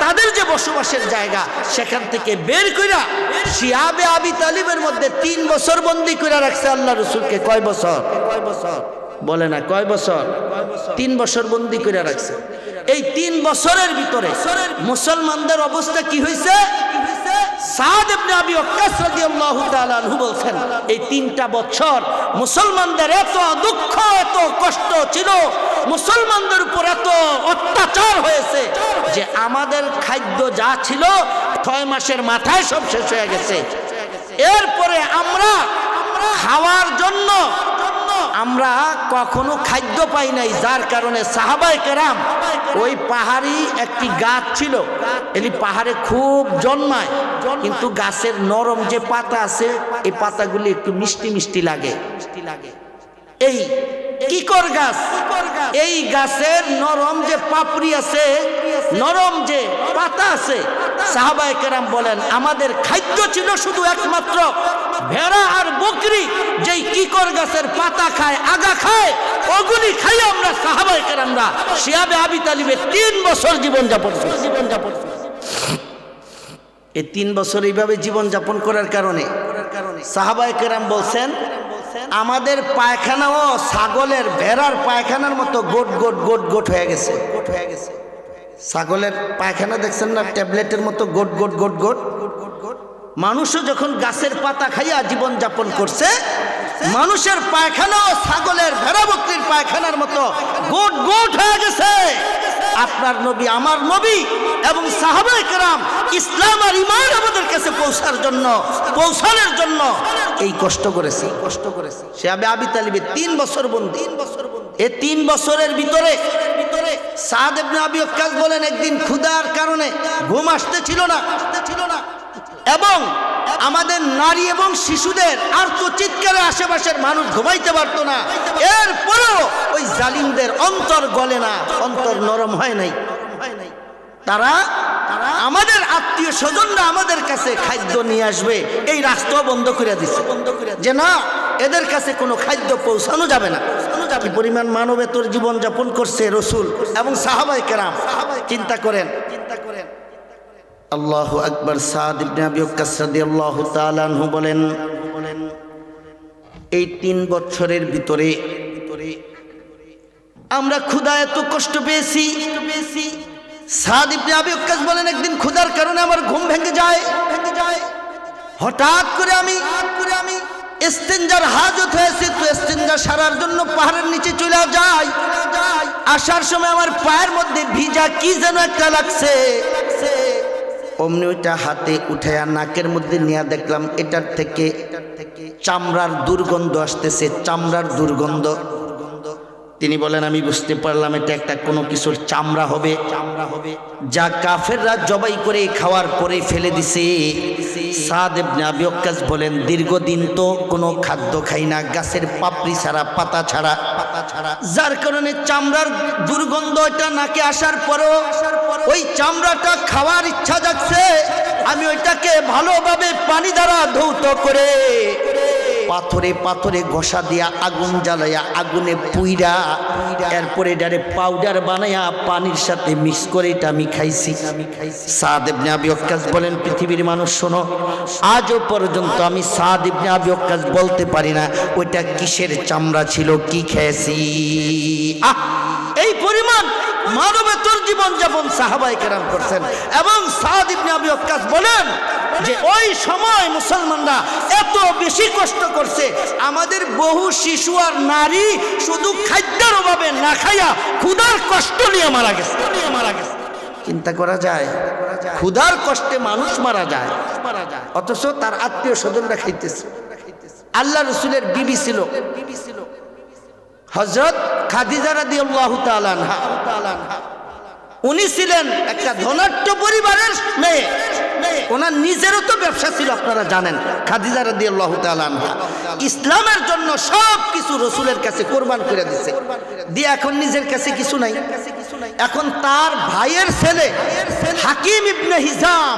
তাদের যে বসবাসের জায়গা, সেখান থেকে বের কইরা শিয়াবে আবি তালিবের মধ্যে 3 বছর বন্দী করে রাখছে আল্লাহ রসুলকে। কয় বছর? বলে না, কয় বছর? 3 বছর বন্দী করে রাখছে। এই 3 বছরের ভিতরে মুসলমানদের অবস্থা কি হয়েছে? সাদ ইবনে আবি ওয়াক্কাস রাদিয়াল্লাহু তাআলা আনহু বলছেন, এই 3টা বছর মুসলমানদের এত দুঃখ, এত কষ্ট ছিল, মুসলমানদের উপর এত অত্যাচার হয়েছে যে আমাদের খাদ্য যা ছিল 6 মাসের মাথায় সব শেষ হয়ে গেছে। এরপরে আমরা খাওয়ার জন্য আমরা কখনো খাদ্য পাই নাই, যার কারণে সাহাবায়ে কেরাম, ওই পাহাড়ি একটি গাছ ছিল, এই পাহাড়ে খুব জন্মায়, কিন্তু গাছের নরম যে পাতা আছে, এই পাতাগুলি একটু মিষ্টি মিষ্টি লাগে। এই কিকর গাছ, এই গাছের নরম যে পাপড়ি আছে, নরম যে পাতা আছে, সাহাবায়ে কেরাম বলেন আমাদের খাদ্য ছিল শুধু একমাত্র ভেড়া আর বকরি, যেই কিকর গাছ গাছের পাতা খায়, আগা খায়, ওগুলি খাই আমরা সাহাবায়ে কেরামরা শিহাবে আবি তালিবের 3 বছর জীবনযাপন করছি। এই 3 বছর এইভাবে জীবনযাপন করার কারণে সাহাবায়ে কেরাম বলছেন আমাদের পায়খানাও ছাগলের ভেড়ার পায়খানার মতো গোট গোট গোট গোট হয়ে গেছে। ছাগলের পায়খানা দেখছেন না, ট্যাবলেটের মতো গোট গোট গোট গোট। মানুষও যখন গাছের পাতা খাইয়া জীবন যাপন করছে, মানুষের পায়খানাও ছাগলের ভেড়া বকরির পায়খানার মতো গোট গোট হয়ে গেছে। আপনার নবী, আমার নবী এবং সাহাবায়ে কেরাম ইসলাম আর ঈমান আমাদের কাছে পৌঁছানোর জন্য এই কষ্ট করেছে। শিহাবে আবি তালিবের 3 বছর বন্দী। এই 3 বছরের ভিতরে সাদ ইবনে আবি ওয়াক্কাস বলেন একদিন ক্ষুধার কারণে ঘুম আসতেছিল না এবং আমাদের নারী এবং শিশুদের আর্তচিৎকারে আশেপাশের মানুষ ঘুমাইতে পারতো না। এরপরেও ওই জালিমদের অন্তর গলে না, অন্তর নরম হয় নাই। তারা আমাদের আত্মীয় স্বজনরা আমাদের কাছে খাদ্য নিয়ে আসবে এই রাস্তা বন্ধ করে দিচ্ছে, যে না এদের কাছে কোনো খাদ্য পৌঁছানো যাবে না। কি পরিমাণ মানবেতর জীবন যাপন করছে রাসূল এবং সাহাবায়ে কেরাম, চিন্তা করেন। আল্লাহু আকবার। সাদ ইবনে আবি ওয়াক্কাস রাদিয়াল্লাহু তাআলা আনহু বলেন এই 3 বছরের ভিতরে আমরা ক্ষুধায় এত কষ্ট পেয়েছি। সাদ ইবনে আবি ওয়াক্কাস বলেন একদিন ক্ষুধার কারণে আমার ঘুম ভেঙে যায়। হঠাৎ করে আমি ইস্তেঞ্জার হাজত হয়েছে, তো ইস্তেঞ্জা সারার জন্য পাহাড়ের নিচে চলে যাই। আসার সময় আমার পায়ের মধ্যে ভিজা কি যেন একটা লাগছে। অমনি ওইটা হাতে উঠাইয়া নাকের মধ্যে নিয়ে দেখলাম এটার থেকে চামড়ার দুর্গন্ধ আসতেছে, চামড়ার দুর্গন্ধ। তিনি বলেন আমি বুঝতে পারলাম এটা একটা কোনো কিছুর চামড়া হবে যা কাফেররা জবাই করে খাওয়ার পরে ফেলে দিছে। সাদ ইবনে আবি ওয়াক্কাস বলেন দীর্ঘদিন তো কোনো খাদ্য খাই না, গাছের পাপড়ি ছাড়া, পাতা ছাড়া, যার কারণে চামড়ার দুর্গন্ধ এটা নাকে আসার পরেও ওই চামড়াটা খাওয়ার ইচ্ছা যাচ্ছে। আমি ওইটাকে ভালোভাবে পানি দ্বারা ধৌত করে পাথরে পাথরে ঘষা দিয়া আগুন জ্বালাইয়া আগুনে পুইরা এরপরে এটারে পাউডার বানাইয়া পানির সাথে মিক্স করে এটা আমি খাইছি। সাদ ইবনে আবি ওয়াক্কাস বলেন পৃথিবীর মানুষ শোনো, আজও পর্যন্ত আমি সাদ ইবনে আবি ওয়াক্কাস বলতে পারি না ওইটা কিসের চামড়া ছিল, কি খেয়েছি। এই পরিমাণ মানবেতর জীবন যাপন সাহাবায়ে কেরাম করছেন। এবং সাদ ইবনে আবি ওয়াক্কাস বলেন যে ওই সময় মুসলমানরা এত বেশি কষ্ট করছে, আমাদের বহু শিশু আর নারী শুধু খাদ্যের অভাবে না খাইয়া ক্ষুধার কষ্ট নিয়ে মারা গেছে। চিন্তা করা যায়, ক্ষুধার কষ্টে মানুষ মারা যায়, অথচ তার আত্মীয় স্বজনরা খাইতেছে। আল্লাহ রাসূলের বিবি ছিল হযরত খাদিজা রাদিয়াল্লাহু তাআলা আনহা। উনি ছিলেন একটা ধনাঢ্য পরিবারের মেয়ে, ওনার নিজেরও তো ব্যবসা ছিল আপনারা জানেন। খাদিজা রাদিয়াল্লাহু তাআলা আনহা ইসলামের জন্য সব কিছু রাসূলের কাছে কুরবান করে দিয়েছে, দিয়ে এখন নিজের কাছে কিছু নাই। এখন তার ভাইয়ের ছেলে হাকিম ইবনে হিজাম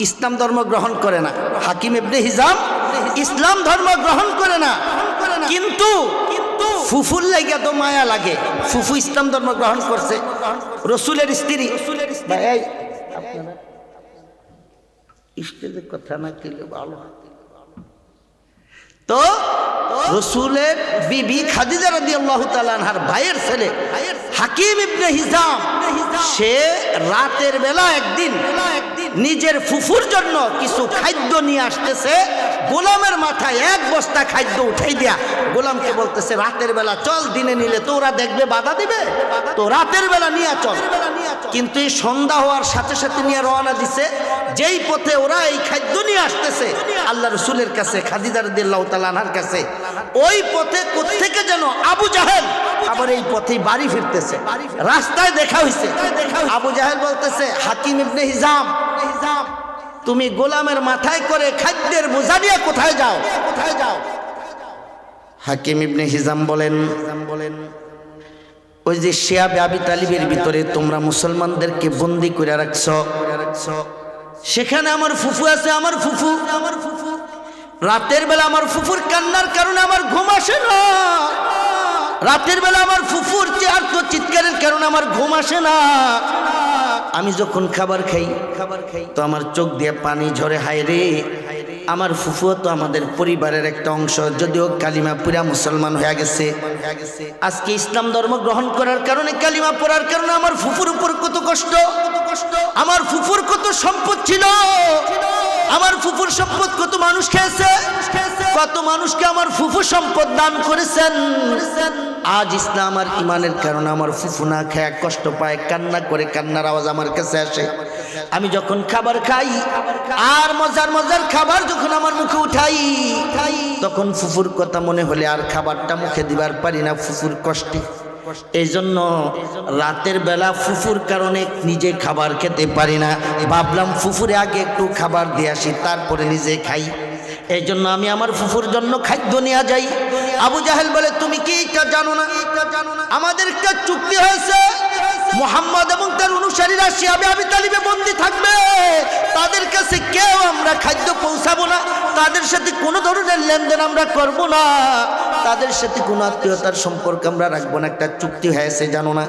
ইসলাম ধর্ম গ্রহণ করে না। হাকিম ইবনে হিজাম ইসলাম ধর্ম গ্রহণ করে না, কিন্তু ফুফুর লাগিয়া তো মায়া লাগে, ফুফু ইসলাম ধর্ম গ্রহণ করছে। রাসূলের স্ত্রী কথা না কেলে ভালো। তো রাসূলের বিবি খাদিজা রাদিয়াল্লাহু তাআলা আনহার ভাইয়ের ছেলে হাকিম ইবনে হিজাম, সে রাতের বেলা একদিন নিজের ফুফুর জন্য কিছু খাদ্য নিয়ে আসতেছে। গোলামের মাথায় 1 বস্তা খাদ্য উঠাই দিয়া গোলামকে বলতেছে রাতের বেলা চল, দিনে নিলে তো ওরা দেখবে বাধা দিবে, তো রাতের বেলা নিয়ে চল। কিন্তু এই সন্ধ্যা হওয়ার সাথে সাথে নিয়ে রওনা দিছে। যেই পথে ওরা এই খাদ্য নিয়ে আসতেছে আল্লাহ রাসূলের কাছে, খাদিজা রাদিয়াল্লাহু তাআলা আনহার কাছে, ওই পথে কোত্থেকে যেন আবু জাহেল আবার এই পথেই বাড়ি ফিরতেছে। রাস্তায় দেখা হইছে, আবু জাহেল বলতেছে হাকিম ইবনে হিজাম, তুমি গোলামের মাথায় করে খাদ্যের বোঝা নিয়ে কোথায় যাও? হাকিম ইবনে হিজাম বলেন ওই যে শিহাবে আবি তালিবের ভিতরে তোমরা মুসলমানদেরকে বন্দী করে রাখছো, সেখানে আমার ফুফু আছে। আমার ফুফু রাতের বেলা আমার ফুফুর কান্নার কারণে আমার ঘুম আসে না, রাতের বেলা আমার ফুফুর চিৎকারের কারণে আমার ঘুম আসে না। আমি যখন খাবার খাই তো আমার চোখ দিয়ে পানি ঝরে, হায় রে আমার ফুফুও তো আমাদের পরিবারের একটা অংশ, যদিও কালিমা পুরা মুসলমান হয়ে গেছে। আজকে ইসলাম ধর্ম গ্রহণ করার কারণে, কালিমা পড়ার কারণে আমার ফুফুর উপর কত কষ্ট, আমার ফুফুর কত সম্পদ ছিল, আমার ফুফুর সম্পদ কত মানুষ খেয়েছে, কত মানুষকে আমার ফুফু সম্পদ দান করেছেন। আজ ইসলাম আর ইমানের কারণে আমার ফুফু না খায় কষ্ট পায়, কান্না করে, কান্নার আওয়াজ আমার কাছে আসে। আমি যখন খাবার খাই আর মজার মজার খাবার যখন আমার মুখে উঠাই, তখন ফুফুর কথা মনে হলে আর খাবারটা মুখে দিবার পারি না, ফুফুর কষ্টে। এই জন্য রাতের বেলা ফুফুর কারণে নিজে খাবার খেতে পারি না, ভাবলাম ফুফুরে আগে একটু খাবার দিয়ে আসি, তারপরে নিজে খাই। এই জন্য আমি আমার ফুফুর জন্য খাদ্য নিয়ে যাই। আবু জাহেল বলে, তুমি কি এটা জানো না, আমাদের একটা চুক্তি হয়েছে, মুহাম্মদ এবং তার অনুসারীরা শিয়াবে আবি তালিবে বন্দী থাকবে, তাদের কাছে কেউ আমরা খাদ্য পৌঁছাবো না, তাদের সাথে কোনো ধরনের লেনদেন আমরা করব না, তাদের সাথে কোনো আত্মীয়তার সম্পর্ক আমরা রাখবো না, একটা চুক্তি হয়েছে জানো না?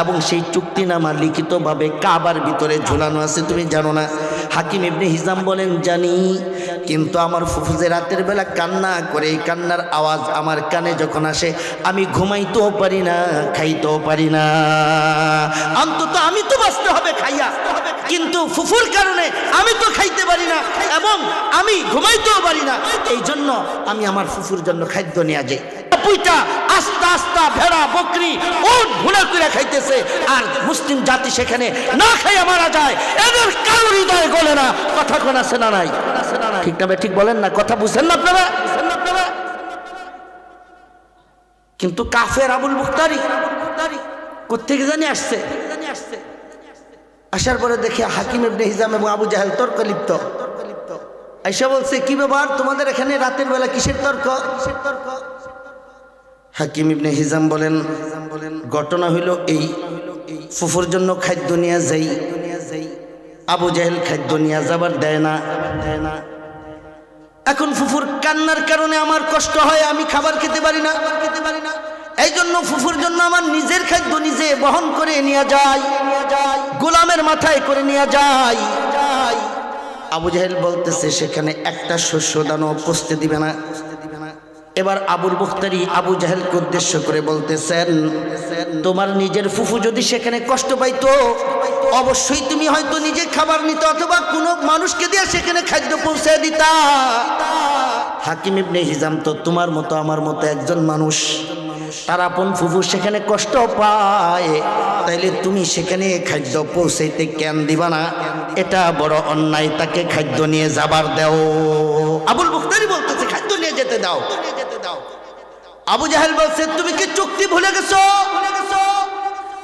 এবং সেই চুক্তিনামা লিখিতভাবে কাবার ভিতরে ঝুলানো আছে, তুমি জানো না? হাকিম ইবনে হিজাম বলেন, জানি, কিন্তু আমার ফুফু যে রাতের বেলা কান্না করে, এই কান্নার আওয়াজ আমার কানে যখন আসে আমি ঘুমাইতেও পারি না, খাইতেও পারি না। অন্তত আমি তো বাঁচতে হবে খাইয়া, কিন্তু ফুফুর কারণে আমি তো খাইতে পারি না এবং আমি ঘুমাইতেও পারি না। এই জন্য আমি আমার ফুফুর জন্য খাদ্য নিয়ে যাই। পুইটা আস্তা আস্তা ভেড়া বকরি উট ভুনা করে খাইতেছে, আর মুসলিম জাতি সেখানে না খাইয়া মারা যায়, এদের কারোর হৃদয় গলে না। কথা কোন আছে না নাই? ঠিক না ঠিক বলেন না, কথা বুঝেন না আপনারা? কিন্তু কাফের আবুল মুখতারি কোত্থেকে জানি আসছে, আসার পরে দেখে হাকিম ইবনে হিজাম এবং আবু জাহেল তর্ক লিপ্ত। আইসা বলছে, কি ব্যাপার তোমাদের এখানে রাতের বেলা কিসের তর্ক? হাকিম ইবনে হিজাম বলেন, ঘটনা হইল এই, ফুফুর জন্য খাদ্য নিয়ে যাই, আবু জাহেল খাদ্য নিয়ে যাবার দেয় না। এখন ফুফুর কান্নার কারণে আমার কষ্ট হয়, আমি খাবার খেতে পারি না। এই জন্য ফুফুর জন্য আমার নিজের খাদ্য নিজে বহন করে নিয়ে যাই, গোলামের মাথায় করে নিয়ে যাই। আবু জাহেল বলতেছে, সেখানে একটা শস্য দানও পচতে দিবে না। এবার আবুল মুখতারি আবু জাহেলকে উদ্দেশ্য করে বলতেছেন, তোমার নিজের ফুফু যদি সেখানে কষ্ট পাইতো, অবশ্যই তুমি হয়তো নিজে খাবার নিতে অথবা কোনো মানুষকে দিয়ে সেখানে খাদ্য পৌঁছে দিতা। হাকিম ইবনে হিজাম তো তোমার মতো আমার মতো একজন মানুষ, তার আপন ফুফু সেখানে কষ্ট পায়, তাইলে তুমি সেখানে খাদ্য পৌঁছাইতে কেন দিবা না? এটা বড় অন্যায়, তাকে খাদ্য নিয়ে যাবার দাও। আবুল মুখতারি বলতেছে, খাদ্য নিয়ে যেতে দাও। আবু জাহেল বলছে, তুমি কি চুক্তি ভুলে গেছো?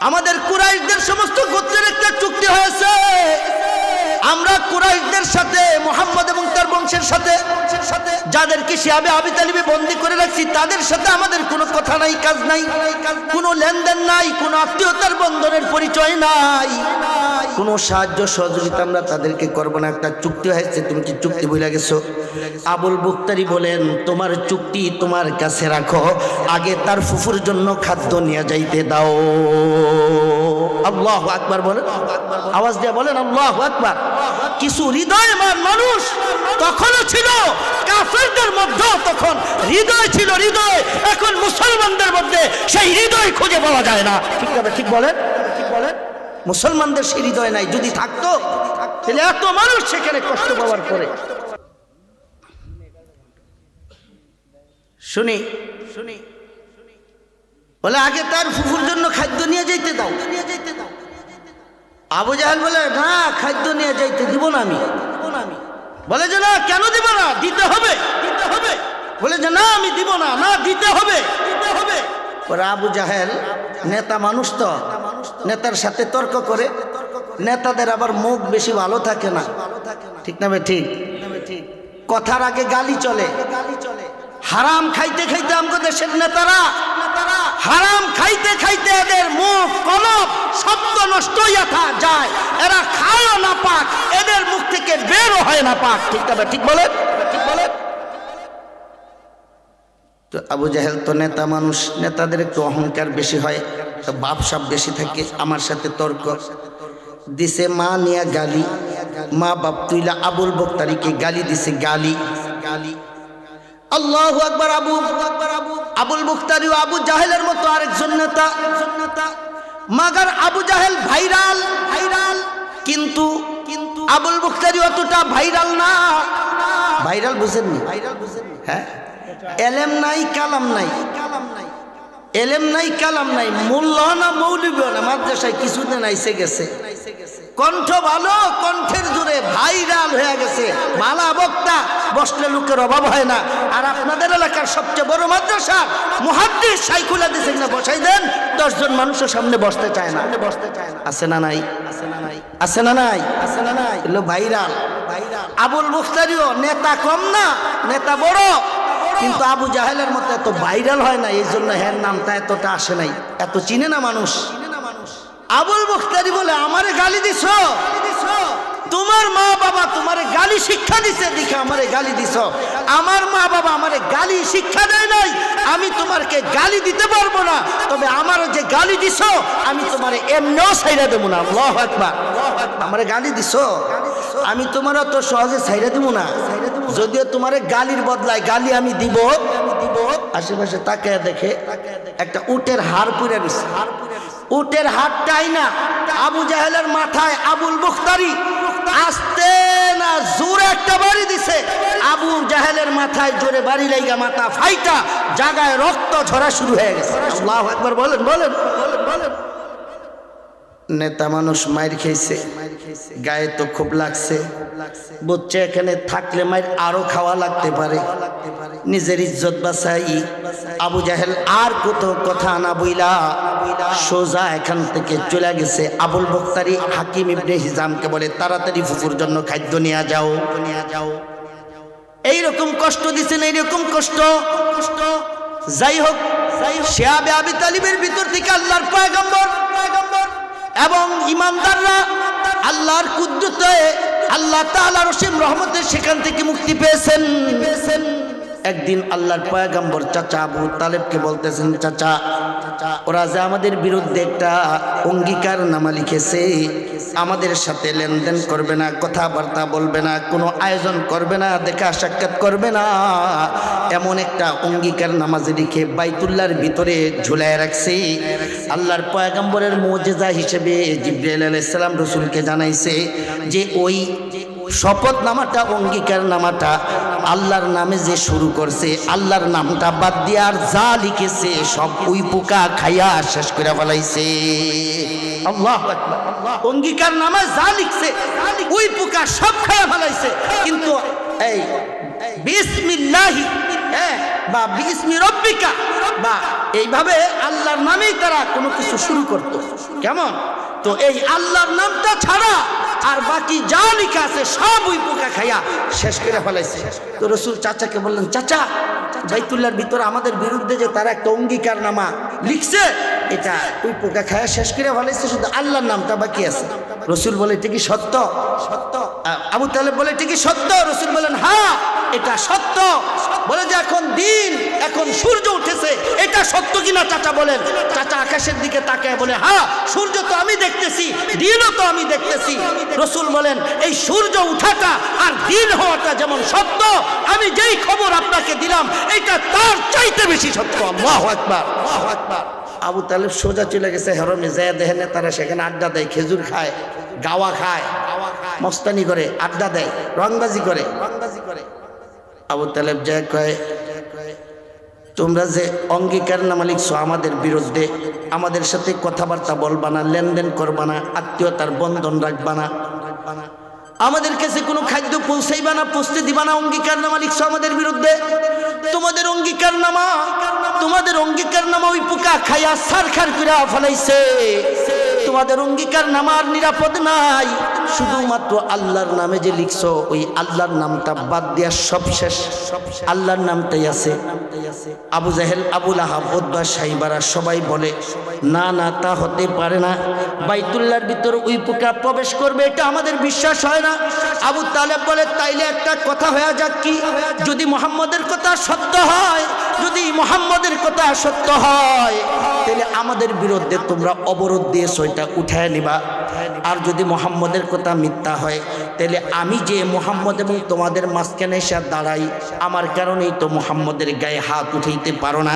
আমাদের কুরাইশদের সমস্ত গোত্রের একটা চুক্তি হয়েছে, আমরা কুরাইশদের সাথে, মুহাম্মদ এবং তার বংশের সাথে, যাদেরকে শিয়াবে আবি তালিবে বন্দী করে রাখছি, তাদের সাথে আমাদের কোনো কথা নাই, কাজ নাই, কোনো লেনদেন নাই, কোনো আত্মীয়তার বন্ধনের পরিচয় নাই, কোনো সাহায্য সহযোগিতা আমরা তাদেরকে করবো না, একটা চুক্তি হয়েছে, তুমি কি চুক্তি ভুলে গেছো? আবুল মুখতারি বলেন, তোমার চুক্তি তোমার কাছে রাখো, আগে তার ফুফুর জন্য খাদ্য নিয়ে যাইতে দাও। আল্লাহু আকবার বলেন, আওয়াজ দিয়ে বলেন আল্লাহু আকবার। কিছু হৃদয়মান মানুষ তখনও ছিল, কাফেরদের মধ্যে তখন হৃদয় ছিল, হৃদয়। এখন মুসলমানদের মধ্যে সেই হৃদয় খুঁজে পাওয়া যায় না। ঠিক আছে, ঠিক বলেন, মুসলমানদের সেই হৃদয় নাই। যদি থাকতো তাহলে এত মানুষ সেখানে কষ্ট পাওয়ার পরে। শুনি বলে, আগে তার ফুফুর জন্য খাদ্য নিয়ে যেতে দাও। আবু জাহেল বলে, না, খাদ্য নিয়ে যাইতে দিব না আমি। বলে যে, না, কেন দিব না? দিতে হবে। বলে যে, না, আমি দিব না। না, দিতে হবে। পরে আবু জাহেল নেতা মানুষ তো, নেতার সাথে তর্ক করে। নেতাদের আবার মুখ বেশি ভালো থাকে না, ঠিক না? ঠিক। কথার আগে গালি চলে। হারাম খাইতে খাইতে আমাদের দেশের নেতারা, হারাম খাইতে খাইতে এদের মুখ কলব শব্দ নষ্ট হইয়া যায়, এরা খায়ও না পাক, এদের মুখ থেকে বেরও হয় না পাক। ঠিক না? ঠিক বলে। তো আবু জাহেল তো নেতা মানুষ, নেতাদের একটু অহংকার বেশি হয়, বাপ সাপ বেশি থাকে। আমার সাথে তর্ক দিছে, মা নিয়া গালি, মা বাপ তুইলা আবুল বক্তারিকে গালি দিছে, গালি গালি। আল্লাহু আকবার। আবুল বক্তারি ও আবু জাহেলের মতো আরেকজন নেতা, মাগার আবু জাহেল ভাইরাল, কিন্তু আবুল বক্তারি অতটা ভাইরাল না। ভাইরাল বুঝেননি? হ্যাঁ, এলেম নাই কালাম নাই, এলেম নাই কালাম নাই, মূল্য না মৌলবী না, মাদ্রাসায় কিছুদিন আইসে গেছে, কণ্ঠ ভালো, কণ্ঠের জোরে ভাইরাল হয়ে গেছে, মালা বক্তা, বসলে লোকের অভাব হয় না। আর আপনাদের এলাকার সবচেয়ে বড় মাদ্রাসা মুহাদ্দিস শাইখুল হাদিস না বসাই দেন, 10 জন মানুষের সামনে বসতে চায় না। আছে না নাই? আছে না নাই? এগুলো ভাইরাল। আবুল বক্তারিও নেতা কম না, নেতা বড়, কিন্তু আবু জাহেলের মতো এত ভাইরাল হয় না, এই জন্য হ্যার নামটা এতটা আসে নাই, এত চিনে না মানুষ। আবুল বক্তারি বলে, আমারে গালি দিছ, তোমার মা বাবা তোমারে গালি শিক্ষা দিছে দেখে আমারে গালি দিছ, আমার মা বাবা আমারে গালি শিক্ষা দেয় নাই, আমি তোমাকে গালি দিতে পারবো না, তবে আমারও যে গালি দিছ আমি তোমারে এমনিও ছাইরা দেবো না। আল্লাহু আকবার। আমারে গালি দিছ, আমি তোমার অত সহজে ছাইরা দেবো না, যদিও তোমারে গালির বদলায় গালি আমি দিব। আশেপাশে তাকায় দেখে একটা উটের হাড় পুড়ে গেছে, উটের হাড়টাই না আবু জাহেলের মাথায় আবুল বক্তারি আস্তে না জোরে একটা বাড়ি দিছে, আবু জাহেলের মাথায় জোরে বাড়ি লাইগা মাথা ফাইটা জায়গায় রক্ত ঝরা শুরু হয়ে গেছে। আল্লাহু আকবার বলেন বলেন বলেন। নেতা মানুষ মাইর খেয়েছে, গায়ে তো খুব লাগছে, বুঝছে এখানে থাকলে মাইর আরো খাওয়া লাগতে পারে, নিজের ইজ্জত বাঁচাই আবু জাহেল আর কত কথা না বইলা সোজা এখান থেকে চলে গেছে। আবুল বক্তারি হাকিম ইবনে হিজামকে বলে, তাড়াতাড়ি ফুফুর জন্য খাদ্য নিয়ে যাও। এইরকম কষ্ট দিছেন, এইরকম কষ্ট। যাই হোক, শিহাবে আবি তালিবের ভিতর থেকে আল্লাহর পয়গম্বর এবং ইমানদাররা আল্লাহর কুদরতে, আল্লাহ তাআলার অসীম রহমতে সেখান থেকে মুক্তি পেয়েছেন। একদিন আল্লাহর পয়গম্বর চাচা আবু তালেবকে বলতেছেন, চাচা ওরা যে আমাদের বিরুদ্ধে একটা অঙ্গীকার নামা লিখেছে, আমাদের সাথে লেনদেন করবে না, কথাবার্তা বলবে না, কোনো আয়োজন করবে না, দেখা সাক্ষাৎ করবে না, এমন একটা অঙ্গীকার নামাজে লিখে বাইতুল্লাহর ভিতরে ঝুলায় রাখছে। আল্লাহর পয়গম্বরের মুজিজা হিসেবে জিবরাইল আলাইহিস সালাম রাসূলকে জানাইছে যে ওই শপথ নামাটা, অঙ্গীকার নামাটা আল্লাহর নামে যে শুরু করছে, আল্লাহর নামটা বাদ দিয়ে আর যা লিখেছে সব উই পোকা খাইয়া শেষ করে ফেলাইছে। আল্লাহু আকবার। অঙ্গীকার নামায় যা লিখছে উই পোকা সব খাইয়া ফেলাইছে, কিন্তু এই বিসমিল্লাহি বা বিসমি রব্বিকা বা এইভাবে আল্লাহর নামেই তারা কোনো কিছু শুরু করত। কেমন? তো এই আল্লাহর নামটা ছাড়া আর বাকি যা লেখা আছে সব ওই পোকা খাইয়া শেষ করে ফেলাইছে। তো রসুল চাচাকে বললেন, চাচা বাইতুল্লাহর ভিতরে আমাদের বিরুদ্ধে যে তারা একটা অঙ্গীকার নামা লিখছে, এটা ওই পোকা খাইয়া শেষ করে ফেলাইছে, শুধু আল্লাহর নামটা বাকি আছে। রসুল বলে, এটা কি সত্য? সত্য। আবু তালেব বলে, এটা কি সত্য? রসুল বলেন, হ্যাঁ এটা সত্য। বলে যে এখন দিন, এখন সূর্য উঠেছে, এটা সত্য কিনা চাচা বলেন। চাচা আকাশের দিকে তাকায় বলে, হ্যাঁ সূর্য তো আমি দেখতেছি, দিনও তো আমি দেখতেছি। রসুল বলেন, এই সূর্য উঠাটা আর দিন হওয়াটা যেমন সত্য, আমি যেই খবর আপনাকে দিলাম এটা তার চাইতে বেশি সত্য। আল্লাহু আকবার, আল্লাহু আকবার। আবু তালেব সোজা চলে গেছে হেরমে, যায় দেখেন তারা সেখানে আড্ডা দেয়, খেজুর খায়, গাওয়া খায়, মস্তানি করে, আড্ডা দেয়, রংবাজি করে। আবু তালেব যায় কয়, তোমরা যে অঙ্গীকার নামা লিখছো আমাদের বিরুদ্ধে, আমাদের সাথে কথাবার্তা বলবা না, লেনদেন করবা না, আত্মীয়তার বন্ধন রাখবা না, আমাদের কাছে কোনো খাদ্য পৌঁছাইবা না, পৌঁছতে দিবা না, অঙ্গীকার নামা লিখছো আমাদের বিরুদ্ধে। তোমাদের অঙ্গীকার নামা ওই পোকা খাইয়া সারখার করে ফেলাইছে। তোমাদের অঙ্গীকার নামার নিরাপদ নাই, শুধুমাত্র আল্লাহর নামে যে লিখছো ওই আল্লাহর নামটা বাদ দিয়া সব শেষ, আল্লাহর নামটাই আছে। আবু জাহেল, আবু লাহাব, উতবা, সাইবারা সবাই বলে, না না তা হতে পারে না, বাইতুল্লাহর ভিতর ওই পোকা প্রবেশ করবে এটা আমাদের বিশ্বাস হয় না। আবু তালেব বলে, তাইলে একটা কথা হয়ে যাক, কি যদি মুহাম্মদের কথা সত্য হয়, যদি কথা সত্য হয় তাহলে আমাদের বিরুদ্ধে তোমরা অবরোধ দিয়ে সেটা উঠায় নিবা। আর যদি মুহাম্মদের কথা মিথ্যা হয় তাহলে আমি যে মুহাম্মদ এবং তোমাদের মাঝখানে এসে দাঁড়াই, আমার কারণেই তো মুহাম্মদের গায়ে হাত উঠাইতে পারো না।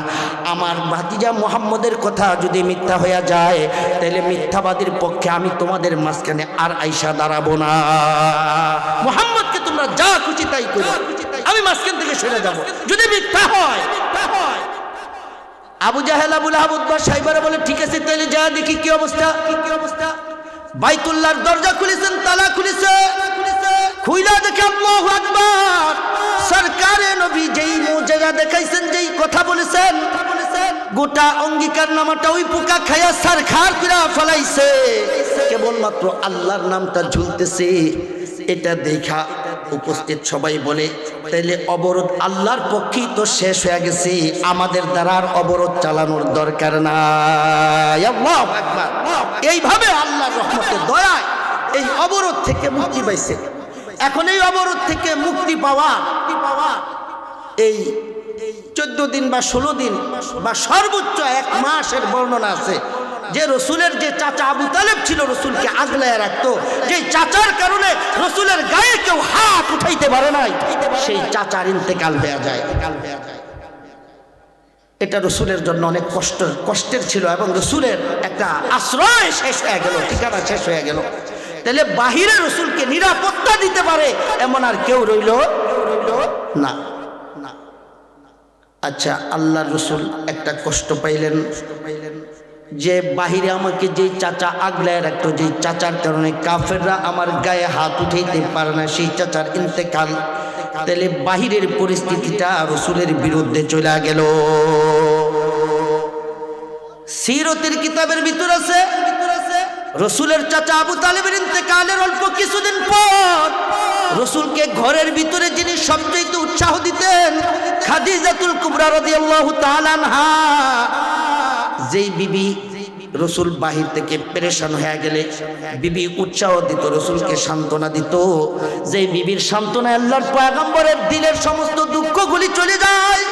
আমার ভাতিজা মুহাম্মদের কথা যদি মিথ্যা হয়ে যায় তাহলে মিথ্যাবাদীর পক্ষে আমি তোমাদের মাঝখানে আর আইসা দাঁড়াবো না। মুহাম্মদকে তোমরা যা খুশি তাই করো, আমি মাঝখান থেকে সরে যাব যদি মিথ্যা হয়। আবু জাহেল, আবু লাহাব, উতবা, সাইবারা বলে ঠিক আছে তাহলে যা দেখি কি অবস্থা। বাইতুল্লাহর দরজা খুলেছেন, তালা খুলেছে, খুইলা দেখে আল্লাহু আকবার, সরকারে নবী যেই মুজিজা দেখাইছেন, যেই কথা বলেছেন, গোটা অঙ্গীকার নামাটা ওই পোকা খায়া সারখার করে ফলাইছে, কেবলমাত্র আল্লাহর নামটা ঝুলতেছে। এটা দেখা উপস্থিত সবাই বলে তাইলে অবরোধ আল্লাহর পক্ষেই তো শেষ হয়ে গেছে, আমাদের দ্বারা আর অবরোধ চালানোর দরকার নাই। আল্লাহু আকবার। এইভাবে আল্লাহর রহমতে দয়ায় এই অবরোধ থেকে মুক্তি পাইছে। এখন এই অবরোধ থেকে মুক্তি পাওয়া এই 14 দিন বা 16 দিন বা সর্বোচ্চ 1 মাসের বর্ণনা আছে, যে রসুলের যে চাচা আবু তালেব ছিল রসুলকে আগলায় রাখতো, যে চাচার কারণে রসুলের গায়ে কেউ হাত উঠাইতে পারে নাই, সেই চাচার ইন্তেকাল হয়ে যায়। এটা রসুলের জন্য অনেক কষ্টের ছিল এবং রসুলের একটা আশ্রয় শেষ হয়ে গেল, ঠিকানা শেষ হয়ে গেল। তাহলে বাহিরে রসুলকে নিরাপত্তা দিতে পারে এমন আর কেউ রইল না। আচ্ছা, আল্লাহর রসুল একটা কষ্ট পাইলেন যে বাহিরে আমাকে যেই চাচা আগলায় রাখতো, যেই চাচার কারণে কাফেররা আমার গায়ে হাত উঠাইতে পারে না, সেই চাচার ইন্তেকাল। তাহলে বাহিরের পরিস্থিতিটা রসুলের বিরুদ্ধে চলে গেল। সিরতের কিতাবের ভিতর আছে রসুলের চাচা আবু তালেবের ইন্তেকালের অল্প কিছুদিন পর রসুলকে ঘরের ভিতরে যিনি সবচেয়ে উৎসাহ দিতেন, খাদিজাতুল কুবরা রাদিয়াল্লাহু তাআলা আনহা, যেই বিবি রসুল বাহির থেকে পেরেশান হয়ে গেলে বিবি উৎসাহ দিত, রসুলকে সান্ত্বনা দিত। যেই বিবির সান্ত্বনায় আল্লাহর পয়গম্বরের দিলের সমস্ত দুঃখগুলি চলে যায়।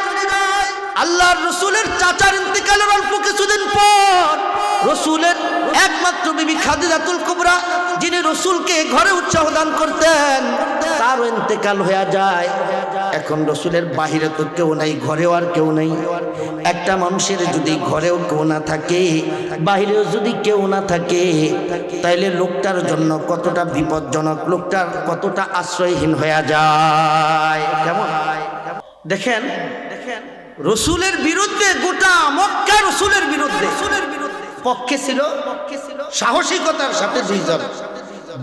আল্লাহর রসুলের চাচার ইন্তেকালের অল্প কিছুদিন পর রসুলের একমাত্র বিবি খাদিজাতুল কুবরা, যিনি রসুলকে ঘরে উৎসাহ দান করতেন, তারও ইন্তেকাল হয়ে যায়। এখন রসুলের বাহিরে তো কেউ নাই, ঘরেও আর কেউ নেই। একটা মানুষের যদি ঘরেও কেউ না থাকে, বাহিরেও যদি কেউ না থাকে, তাইলে লোকটার জন্য কতটা বিপজ্জনক, লোকটার কতটা আশ্রয়হীন হয়ে যায়। কেমন দেখেন, রসুলের বিরুদ্ধে গোটা মক্কা রসুলের বিরুদ্ধে পক্ষে ছিল সাহসিকতার সাথে দুইজন।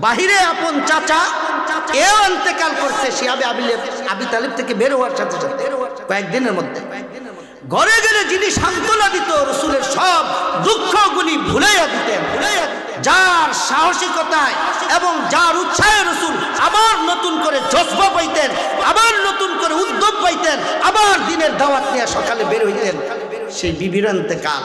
বাহিরে আপন চাচা এও ইন্তেকাল করছে, শিহাবে আবি তালিব থেকে বের হওয়ার সাথে সাথে কয়েকদিনের মধ্যে। ঘরে গেলে যিনি সান্ত্বনা দিত, রসুলের সব দুঃখগুলি ভুলাইয়া দিতেন, যার সাহসিকতায় এবং যার উৎসাহে রসুল আবার নতুন করে জজ্বা পাইতেন, আবার নতুন করে উদ্যম পাইতেন, আবার দিনের দাওয়াত নিয়ে সকালে বের হইতেন, সেই বিবির ইন্তেকাল।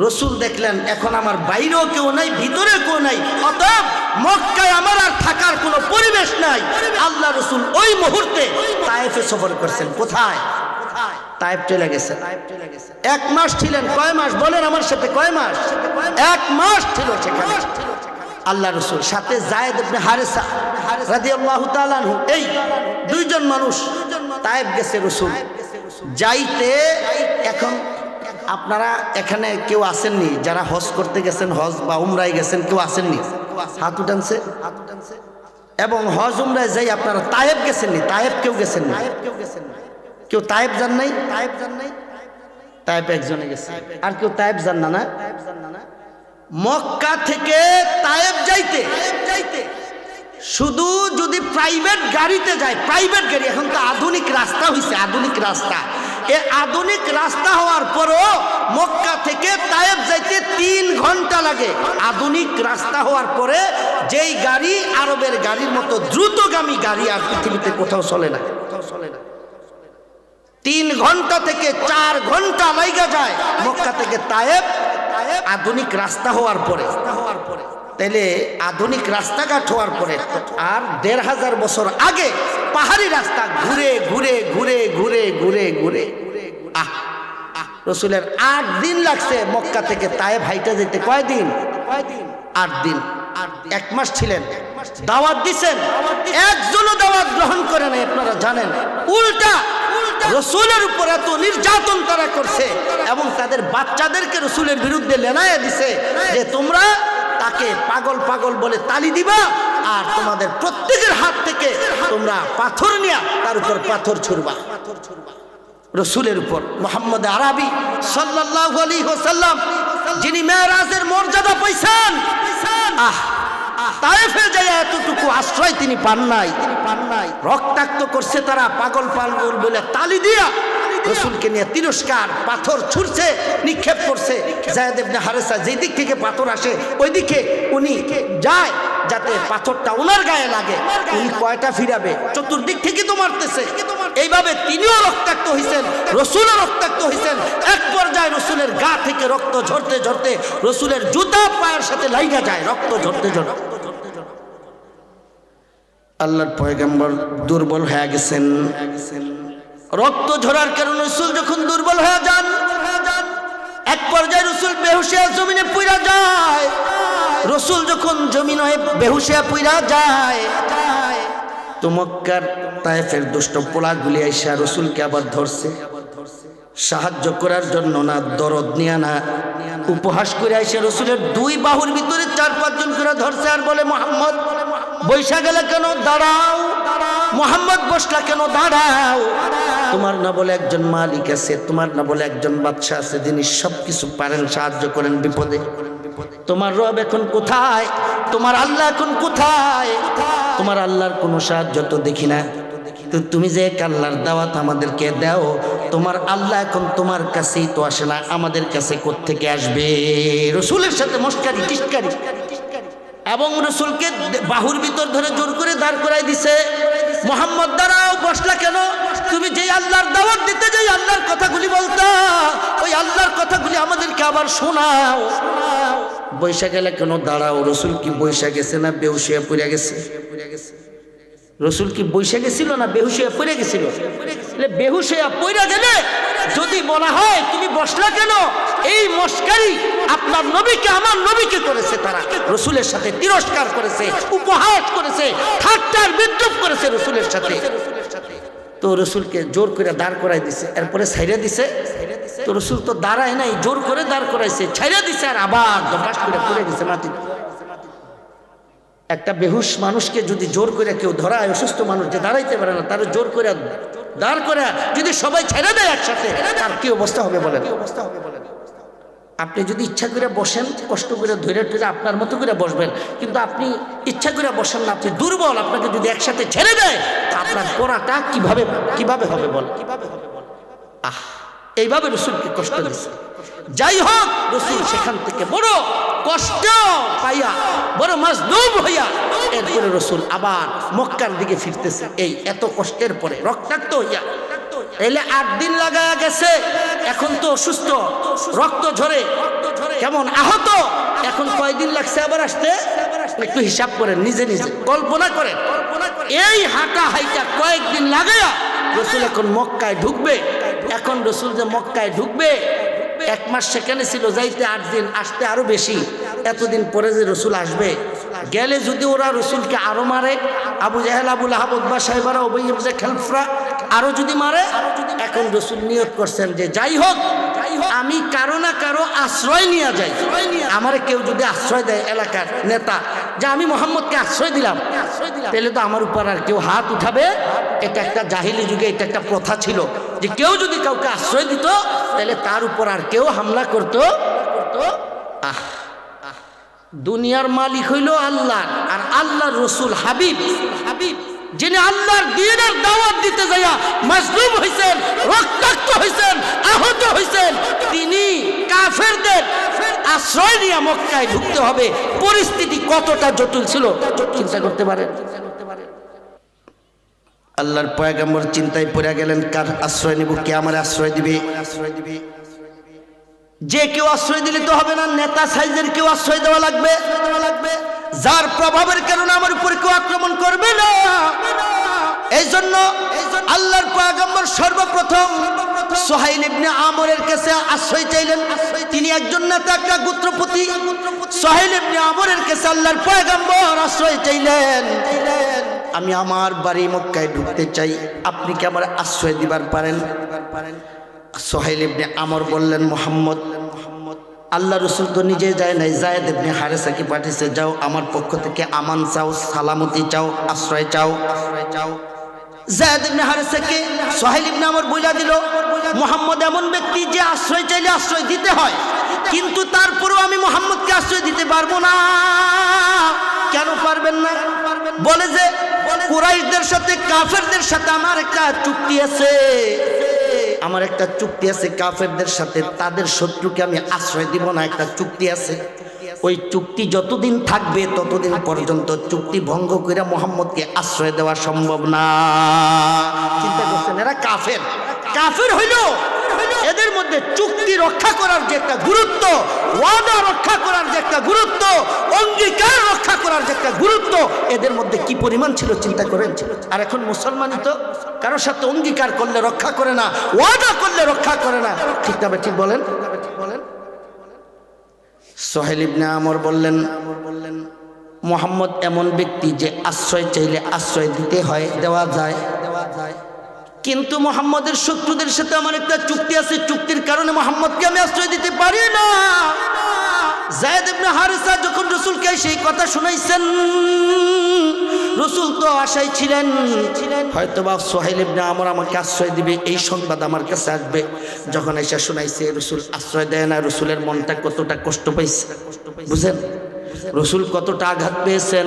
রসুল দেখলেন এখন আমার বাইরেও কেউ নাই, ভিতরে কেউ নাই, অতএব মক্কায় আমার আর থাকার কোনো পরিবেশ নাই। আল্লাহ রসুল ওই মুহূর্তে তায়েফে সফর করছেন। কোথায়? তায়েফ চলে গেছে। 1 মাস ছিলেন। কয় মাস বলেন আমার সাথে? কয় মাস? 1 মাস ছিল সেখানে আল্লাহ রসুল, সাথে যায়েদ ইবনে হারেসা রাদিয়াল্লাহু তাআলা আনহু, এই দুইজন মানুষ তায়েফ গেছে রসুল যাইতে। এখন আপনারা এখানে কেউ আসেননি যারা হজ করতে গেছেন, হজ বা উমরায় গেছেন, কেউ আসেননি? হাত উঠানছে। এবং হজ উমরায় যাই আপনারা তায়েফ গেছেননি? তায়েফ কেউ গেছেননি? কেউ তায়েফ যান নাই? তায়েফ একজনে গেছে, আর কেউ তায়েফ যান না। না, মক্কা থেকে তায়েফ যাইতে শুধু যদি প্রাইভেট গাড়িতে যায়, প্রাইভেট গাড়ি, এখন তো আধুনিক রাস্তা হয়েছে, আধুনিক রাস্তা, এই আধুনিক রাস্তা হওয়ার পরও মক্কা থেকে তায়েফ যাইতে 3 ঘন্টা লাগে। আধুনিক রাস্তা হওয়ার পরে যেই গাড়ি আরবের গাড়ির মতো দ্রুতগামী গাড়ি আর পৃথিবীতে কোথাও চলে না। 3 ঘন্টা থেকে 4 ঘন্টা লাইগা যায় মক্কা থেকে তায়েফ, আধুনিক রাস্তা হওয়ার পরে। তাইলে আধুনিক রাস্তাঘাট হওয়ার পরে আর 1500 বছর আগে পাহাড়ি রাস্তা ঘুরে ঘুরে ঘুরে ঘুরে ঘুরে ঘুরে রসুলের 8 দিন লাগছে মক্কা থেকে তায়েফ হাইটা যেতে। কয়দিন? 8 দিন। 1 মাস ছিলেন, দাওয়াত দিছেন, একজনও দাওয়াত গ্রহণ করে নাই। আপনারা জানেন উল্টা রসুলের উপর এত নির্যাতন তারা করছে এবং তাদের বাচ্চাদেরকে রসুলের বিরুদ্ধে লেনায়ে দিছে যে তোমরা তাকে পাগল পাগল বলে তালি দিবা আর তোমাদের প্রত্যেকের হাত থেকে তোমরা পাথর নিয়ে তার উপর পাথর ছুড়বা। রসুলের উপর মুহাম্মদ আরবি সাল্লাল্লাহু আলাইহি ওয়াসাল্লাম যিনি মেরাজের মর্যাদা পাইছেন, তায়েফে যায় এতটুকু আশ্রয় তিনি পান নাই। রক্তাক্ত করছে তারা, পাগল পাগল বলে তালি দিয়া রসুলকে নিয়ে তিরস্কার, পাথর ছুড়ছে, নিক্ষেপ করছে। যায়েদ ইবনে হারেসা যেই দিক থেকে পাথর আসে ওই দিকে উনি যায় যাতে পাথরটা ওনার গায়ে লাগে। উনি কয়টা ফিরাবে? চতুর্দিক থেকে তো মারতেছে। এইভাবে তিনিও রক্তাক্ত হয়েছেন, রসুলও রক্তাক্ত হয়েছেন। এক পর্যায়ে রসুলের গা থেকে রক্ত ঝরতে ঝরতে রসুলের জুতা পায়ের সাথে লাইগা যায়, রক্ত ঝরতে ঝরতে। আল্লাহর পয়গম্বর দুর্বল হয়ে গেছেন। রক্ত ঝরার কারণে রসুল যখন দুর্বল হয়ে যান, এক পর্যায়ে রসুল বেহুশ হয়ে জমিনে পড়া যায়। রসুল যখন জমিন হয়ে বেহুশ হয়ে পড়া যায় তো মক্কার তায়েফের দুষ্ট পোলাগুলি আইসা রসুলকে আবার ধরছে, সাহায্য করার জন্য না, দরদ নিয়ে না, উপহাস করে আইসা রসুলের 2 বাহুর ভিতরে 4-5 জন করে ধরছে আর বলে মোহাম্মদ বৈশা গেলে কেন? দাঁড়াও। মোহাম্মদ বসলা কেন? দাঁড়াও। তোমার না বলে একজন মালিক আছে, তোমার না বলে একজন বাদশা আছে যিনি সবকিছু পারেন, সাহায্য করেন বিপদে। তোমার রব এখন কোথায়? তোমার আল্লাহ এখন কোথায়? তোমার আল্লাহর কোনো সাহায্য তো দেখি না। তো তুমি যে এক আল্লাহর দাওয়াত আমাদেরকে দাও, তোমার আল্লাহ এখন তোমার কাছেই তো আসে না, আমাদের কাছে কোত্থেকে আসবে? রসুলের সাথে মস্কারি টিস্কারি এবং রসুলকে বাহুর ভিতর ধরে জোর করে দাঁড় করাই দিছে। মোহাম্মদ দাঁড়াও। বসলা কেন? তুমি যে আল্লাহর দাওয়াত দিতে যাই আল্লাহর কথাগুলি বলতা, ওই আল্লাহর কথাগুলি আমাদেরকে আবার শোনাও। বৈশা গেলে কেন? দাঁড়াও। রসুল কি বৈশা গেছে না বেহুশ হয়ে পড়ে গেছে? রসুল কি বৈশা গেছিল না বেহুশ হয়ে পড়ে গেছিল? বেহুশ হয়ে পড়ে গেলে যদি বলা হয় তুমি বসলা কেন, এই মস্কারি আপনার নবীকে আমার নবীকে করেছে, তারা রসুলের সাথে তিরস্কার করেছে, উপহাস করেছে, ঠাট্টার বিদ্রুপ করেছে রসুলের সাথে। তো রসুলকে জোর করে দাঁড় করাই দিছে, এরপরে ছাইরা দিছে। তো রসুল তো দাঁড়ায় নাই, জোর করে দাঁড় করাইছে, ছাইরা দিছে আর আবার দপাস করে পড়ে গেছে মাটি। একটা বেহুশ মানুষকে যদি জোর করে কেউ ধরায়, অসুস্থ মানুষ যে দাঁড়াইতে পারে না, তার জোর করে দাঁড় করে যদি সবাই ছেড়ে দেয় একসাথে, তার কি অবস্থা হবে বলেন? আপনি যদি ইচ্ছা করে বসেন, কষ্ট করে ধরে ধরে আপনার মতো করে বসবেন, কিন্তু আপনি ইচ্ছা করে বসেন না, আপনি দুর্বল। আপনাকে যদি একসাথে ছেড়ে দেয় তা আপনার পড়াটা কিভাবে হবে বল? এইভাবে রসুলকে কষ্ট দিচ্ছে। যাই হোক, রসুল সেখান থেকে বড় কষ্ট পাইয়া, বড় মাজলুম হইয়া এরপরে রসুল আবার মক্কার দিকে ফিরতেছে। এই এত কষ্টের পরে রক্তাক্ত হইয়া এলে 8 দিন লাগায়া গেছে। এখন তো অসুস্থ, রক্ত ঝরে, কেমন আহত। এখন কয়দিন লাগছে আবার আসতে? একটু হিসাব করেন, নিজে নিজে কল্পনা করেন। এই হাঁটা হাইটা কয়েকদিন লাগায়া রসুল এখন মক্কায় ঢুকবে। এখন রসুল যে মক্কায় ঢুকবে, 1 মাস সেখানে ছিল, যাইতে 8 দিন, আসতে আরো বেশি। এতদিন পরে যে রসুল আসবে, গেলে যদি ওরা রসুলকে আরো মারে, আবু জাহেল, আবু লাহাব, উতবা, সাইবারা, উবাই ইবনে খালফরা আরো যদি মারে, এখন রসুল নিয়ত করছেন যে যাই হোক আমি কারো না কারো আশ্রয় নিয়ে যাই। আমারে কেউ যদি আশ্রয় দেয়, এলাকার নেতা, যে আমি মোহাম্মদকে আশ্রয় দিলাম, তাহলে তো আমার উপর আর কেউ হাত উঠাবে। এটা একটা জাহিলি যুগে এটা একটা প্রথা ছিল যে কেউ যদি কাউকে আশ্রয় দিত তাহলে তার উপর আর কেউ হামলা করতো। দুনিয়ার মালিক হইল আল্লাহ, আর আল্লাহর রসুল হাবিব, যিনি আল্লাহর দ্বীনের দাওয়াত দিতে যাইয়া মাজলুম হইছেন, রক্তাক্ত হইছেন, আহত হইছেন, তিনি কাফেরদের আশ্রয় নিয়ে মক্কায় ঢুকতে হবে। পরিস্থিতি কতটা জটিল ছিল চিন্তা করতে পারেন। আল্লাহর পয়গম্বর চিন্তায় পড়ে গেলেন, কার আশ্রয় নিব, কে আমার আশ্রয় দিবে? যে কেউ আশ্রয় দিলে তো হবে না, নেতা সাইজের কেউ আশ্রয় দেওয়া লাগবে, যার প্রভাবের কারণে আমার উপর কেউ আক্রমণ করবে না। এই জন্য আল্লাহর পয়গম্বর সর্বপ্রথম সুহাইল ইবনে আমরের কাছে আশ্রয় চাইলেন। তিনি একজন নেতা, একটা গোত্রপতি। সুহাইল ইবনে আমরের কাছে আল্লাহর পয়গম্বর আশ্রয় চাইলেন, আমি আমার বাড়ি মক্কায় ঢুকতে চাই, আপনি কি আমার আশ্রয় দিবার পারেন? সুহাইল ইবনে আমর বললেন, মুহাম্মদ, আল্লাহ রসুল তো নিজে যায় নাই, যায়েদ ইবনে হারেসাকে পাঠিয়েছে, যাও আমার পক্ষ থেকে আমান চাও, সালামতি চাও, আশ্রয় চাও। যায়েদ ইবনে হারেসাকে সুহাইল ইবনে আমর বইলা দিল, মুহাম্মদ এমন ব্যক্তি যে আশ্রয় চাইলে আশ্রয় দিতে হয়, কিন্তু তারপরেও আমি মুহাম্মদকে আশ্রয় দিতে পারবো না। কেন পারবেন না? বলে যে কুরাইশদের সাথে, কাফেরদের সাথে আমার একটা চুক্তি আছে, আমার একটা চুক্তি আছে কাফেরদের সাথে, তাদের শত্রুকে আমি আশ্রয় দিব না, একটা চুক্তি আছে। ওই চুক্তি যতদিন থাকবে ততদিন পর্যন্ত চুক্তি ভঙ্গ করে মুহাম্মদকে আশ্রয় দেওয়া সম্ভব না। চিন্তা করছেন, এরা কাফের, কাফের হইল, এদের মধ্যে চুক্তি রক্ষা করার যে একটা গুরুত্ব, ওয়াদা রক্ষা করার যে একটা গুরুত্ব, অঙ্গীকার রক্ষা করার যে একটা গুরুত্ব, এদের মধ্যে কি পরিমাণ ছিল চিন্তা করেন। আর এখন মুসলমানই তো কারোর সাথে অঙ্গীকার করলে রক্ষা করে না, ওয়াদা করলে রক্ষা করে না। ঠিক না ঠিক বলেন? সুহাইল ইবনে আমর বললেন, মুহাম্মদ এমন ব্যক্তি যে আশ্রয় চাইলে আশ্রয় দিতে হয়, দেওয়া যায়, কিন্তু মুহাম্মদের শত্রুদের সাথে আমার একটা চুক্তি আছে, চুক্তির কারণে মুহাম্মদকে আমি আশ্রয় দিতে পারি না। যায়েদ ইবনে হারেসা যখন রাসূলকে সেই কথা শুনাইছেন, রাসূল তো আশায় ছিলেন হয়তোবা সুহাইল ইবনে আমর আমাকে আশ্রয় দিবে, এই সংবাদ আমার কাছে আসবে। যখন এসে শুনাইছে রাসূল আশ্রয় দেয় না, রাসূলের মনটা কতটা কষ্ট পাইছে বুঝেন, রাসূল কতটা আঘাত পেয়েছেন।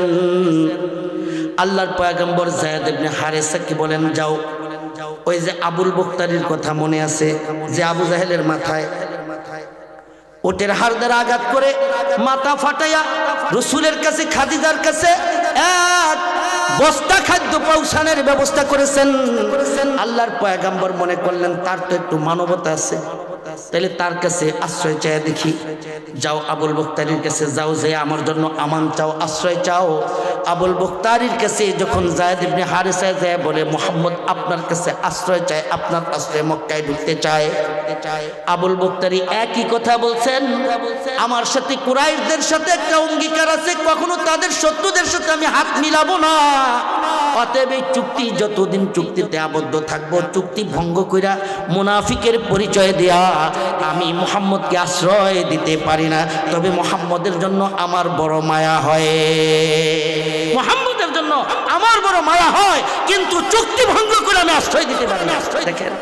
আল্লাহর পয়গম্বর যায়েদ ইবনে হারেসাকে বলেন, যাও ওই যে আবুল বক্তারির কথা মনে আছে, যে আবু জাহেলের মাথায় ওটের হাড় দ্বারা আঘাত করে মাথা ফাটাইয়া রাসূলের কাছে, খাদিজার কাছে এক বস্তা খাদ্য পৌঁছানোর ব্যবস্থা করেছেন। আল্লাহর পয়গম্বর মনে করলেন তার তো একটু মানবতা আছে, তাহলে তার কাছে আশ্রয় চাই দেখি। যাও আবুল বক্তারির কাছে যাও, যে আমার জন্য আমান চাও, আশ্রয় চাও। আবুল বক্তারির কাছে যখন যায়েদ ইবনে হারেসা যায় বলে, মুহাম্মদ আপনার কাছে আশ্রয় চায়, আপনার আশ্রয় মক্কায় ঢুকতে চায়। আবুল বক্তারি একই কথা বলছেন, আমার সাথে কুরাইশদের সাথে একটা অঙ্গীকার আছে, কখনো তাদের শত্রুদের সাথে আমি হাত মিলাবো না। অতএব এই চুক্তি যতদিন চুক্তিতে আবদ্ধ থাকবো, চুক্তি ভঙ্গ কইরা মুনাফিকের পরিচয় দেয়া আমি মুহাম্মদকে আশ্রয় দিতে পারি না। তবে মুহাম্মদের জন্য আমার বড় মায়া হয়, মুহাম্মদের জন্য আমার বড় মায়া হয়, কিন্তু চুক্তি ভঙ্গ করে আমি আশ্রয় দিতে পারি না। দেখেন,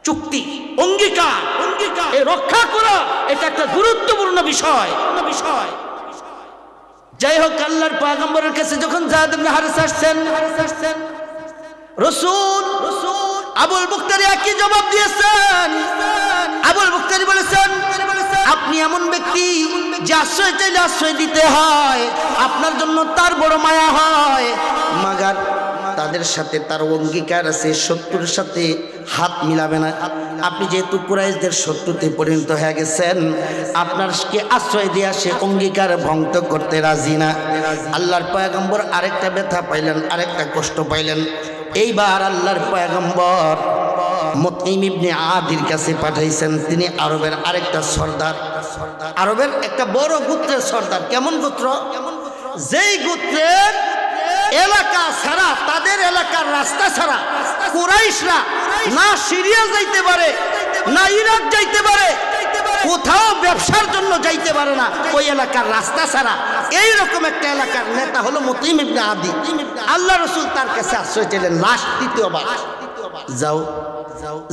চুক্তি, অঙ্গীকার এ রক্ষা করা এটা একটা গুরুত্বপূর্ণ বিষয়। যাই হোক, আল্লাহর পয়গম্বরের কাছে যখন যায়েদ ইবনে হারেসা আসছেন, রাসূল আবুল বক্তারি একই জবাব দিয়েছেন। আবুল বক্তারি বলেছেন, আপনি এমন ব্যক্তি যে আশ্রয় চাইলে আশ্রয় দিতে হয়, আপনার জন্য তার বড় মায়া হয়, মাগার তাদের সাথে তার অঙ্গীকার আছে, শত্রুর সাথে হাত মিলাবে না। আপনি যেহেতু কুরাইশদের শত্রুতে পরিণত হয়ে গেছেন, আপনারকে আশ্রয় দিয়ে সে অঙ্গীকার ভঙ্গ করতে রাজি না। আল্লাহর পয়গম্বর আরেকটা ব্যথা পাইলেন, আরেকটা কষ্ট পাইলেন। এইবার আল্লাহর পয়গম্বর মুতঈম ইবনে আদির কাছে পাঠাইছেন। তিনি আরবের আরেকটা সর্দার, আরবের একটা বড় গোত্রের সর্দার। কেমন গোত্র? যেই গোত্রের এলাকা ছাড়া, তাদের এলাকার রাস্তা ছাড়া কুরাইশরা না সিরিয়া যাইতে পারে, না ইরাক যাইতে পারে, কোথাও ব্যবসার জন্য যাইতে পারে না ওই এলাকার রাস্তা ছাড়া। এইরকম একটা এলাকার নেতা হলো মুতঈম ইবনে আদি। আল্লাহ রাসূল তার কাছে আশ্রয় চাইলেন লাস্ট দ্বিতীয়বার। যাও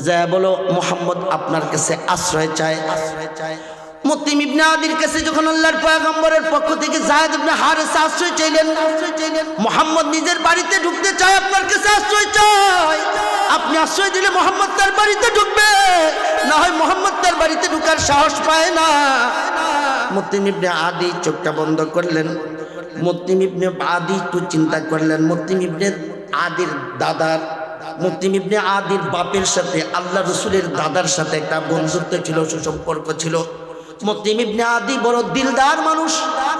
যা বলো, মুহাম্মদ আপনার কাছে আশ্রয় চায়। মুতঈম ইবনে আদির কাছে যখন আল্লাহর পয়গম্বরের পক্ষ থেকে যায়েদ ইবনে হারেসা আশ্রয় চাইলেন, মুহাম্মদ নিজের বাড়িতে ঢুকতে চায়, আপনার কাছে আশ্রয় চায়। আপনি আশ্রয় দিলে মুহাম্মদ তার বাড়িতে ঢুকবে, না হয় মুহাম্মদ তার বাড়িতে ঢুকার সাহস পায় না। মুতঈম ইবনে আদি চোখটা বন্ধ করলেন। মুতঈম ইবনে আদি একটু চিন্তা করলেন, মুতঈম ইবনে আদির দাদার, মুতঈম ইবনে আদির বাপের সাথে আল্লাহ রাসূলের দাদার সাথে একটা বন্ধুত্ব ছিল, সুসম্পর্ক ছিল। মুতঈম ইবনে আদি বড় দিলদার মানুষ,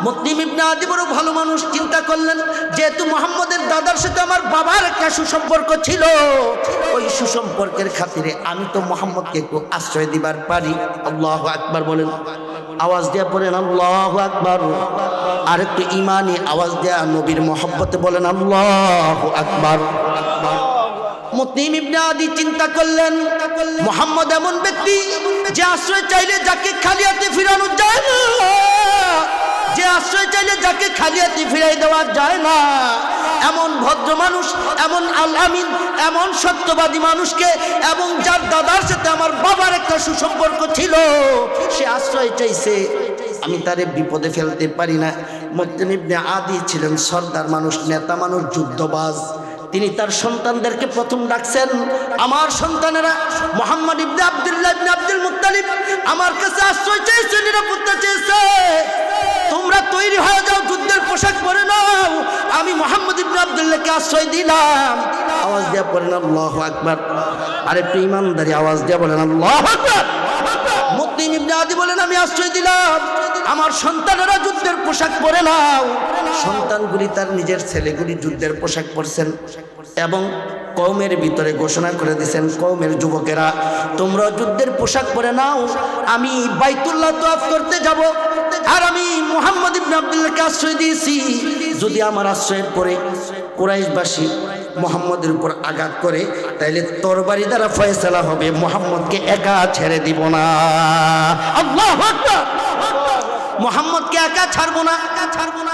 মুতঈম ইবনে আদি বড় ভালো মানুষ। চিন্তা করলেন যেহেতু মুহাম্মদের দাদার সাথে আমার বাবার একটা সুসম্পর্ক ছিল, ওই সুসম্পর্কের খাতিরে আমি তো মুহাম্মদকে একটু আশ্রয় দিবার পারি। আল্লাহু আকবার বলেন, আওয়াজ দিয়ে বলেন আল্লাহু আকবার। আর একটু ইমানি আওয়াজ দেয়া নবীর মহব্বতে বলেন আল্লাহু আকবার। মুতঈম ইবনে আদি চিন্তা করলেন মুহাম্মদ এমন ব্যক্তি যে আশ্রয় চাইলে যাকে খালি হাতে ফিরানো যায় না, যে আশ্রয় চাইলে যাকে খালি হাতে ফিরাই দেওয়া যায় না, এমন ভদ্র মানুষ, এমন আল আমিন, এমন সত্যবাদী মানুষকে, এবং যার দাদার সাথে আমার বাবার একটা সুসম্পর্ক ছিল, সে আশ্রয় চাইছে, আমি তারে বিপদে ফেলতে পারি না। মুতঈম ইবনে আদি ছিলেন সর্দার মানুষ, নেতা মানুষ, যুদ্ধবাজ। তিনি তার সন্তানদেরকে প্রথম ডাকছেন, আমার সন্তানেরা, মুহাম্মদ ইবনে আব্দুল্লাহ ইবনে আব্দুল মুত্তালিব আমার কাছে আশ্রয় চেয়েছে, নিরাপত্তা চেয়েছে, তোমরা তৈরি হয়ে যাও, যুদ্ধের পোশাক পরে নাও, আমি মুহাম্মদ ইবনে আব্দুল্লাহকে আশ্রয় দিলাম। আওয়াজ দিয়ে পড়েন আল্লাহু আকবার। আর একটু ইমানদারি আওয়াজ দিয়ে বলেন আল্লাহু আকবার। মুতঈম ইবনে আদি বলেন আমি আশ্রয় দিলাম, আমার সন্তানেরা যুদ্ধের পোশাক পরে নাও। সন্তানগুলি, তার নিজের ছেলেগুলি যুদ্ধের পোশাক পরছেন এবং কওমের ভিতরে ঘোষণা করে দিয়েছেন, কওমের যুবকেরা তোমরা যুদ্ধের পোশাক পরে নাও, আমি বাইতুল্লাহ তওয়াফ করতে যাব। আর আমি মুহাম্মদ ইবনে আব্দুল্লাহকে আশ্রয় দিয়েছি, যদি আমার আশ্রয়ের পরে কুরাইশবাসী মুহাম্মদের উপর আঘাত করে, তাইলে তরবারি দ্বারা ফয়সালা হবে, মুহাম্মদকে একা ছেড়ে দিব না। আল্লাহু আকবার। মুহাম্মদকে একা ছাড়বো না,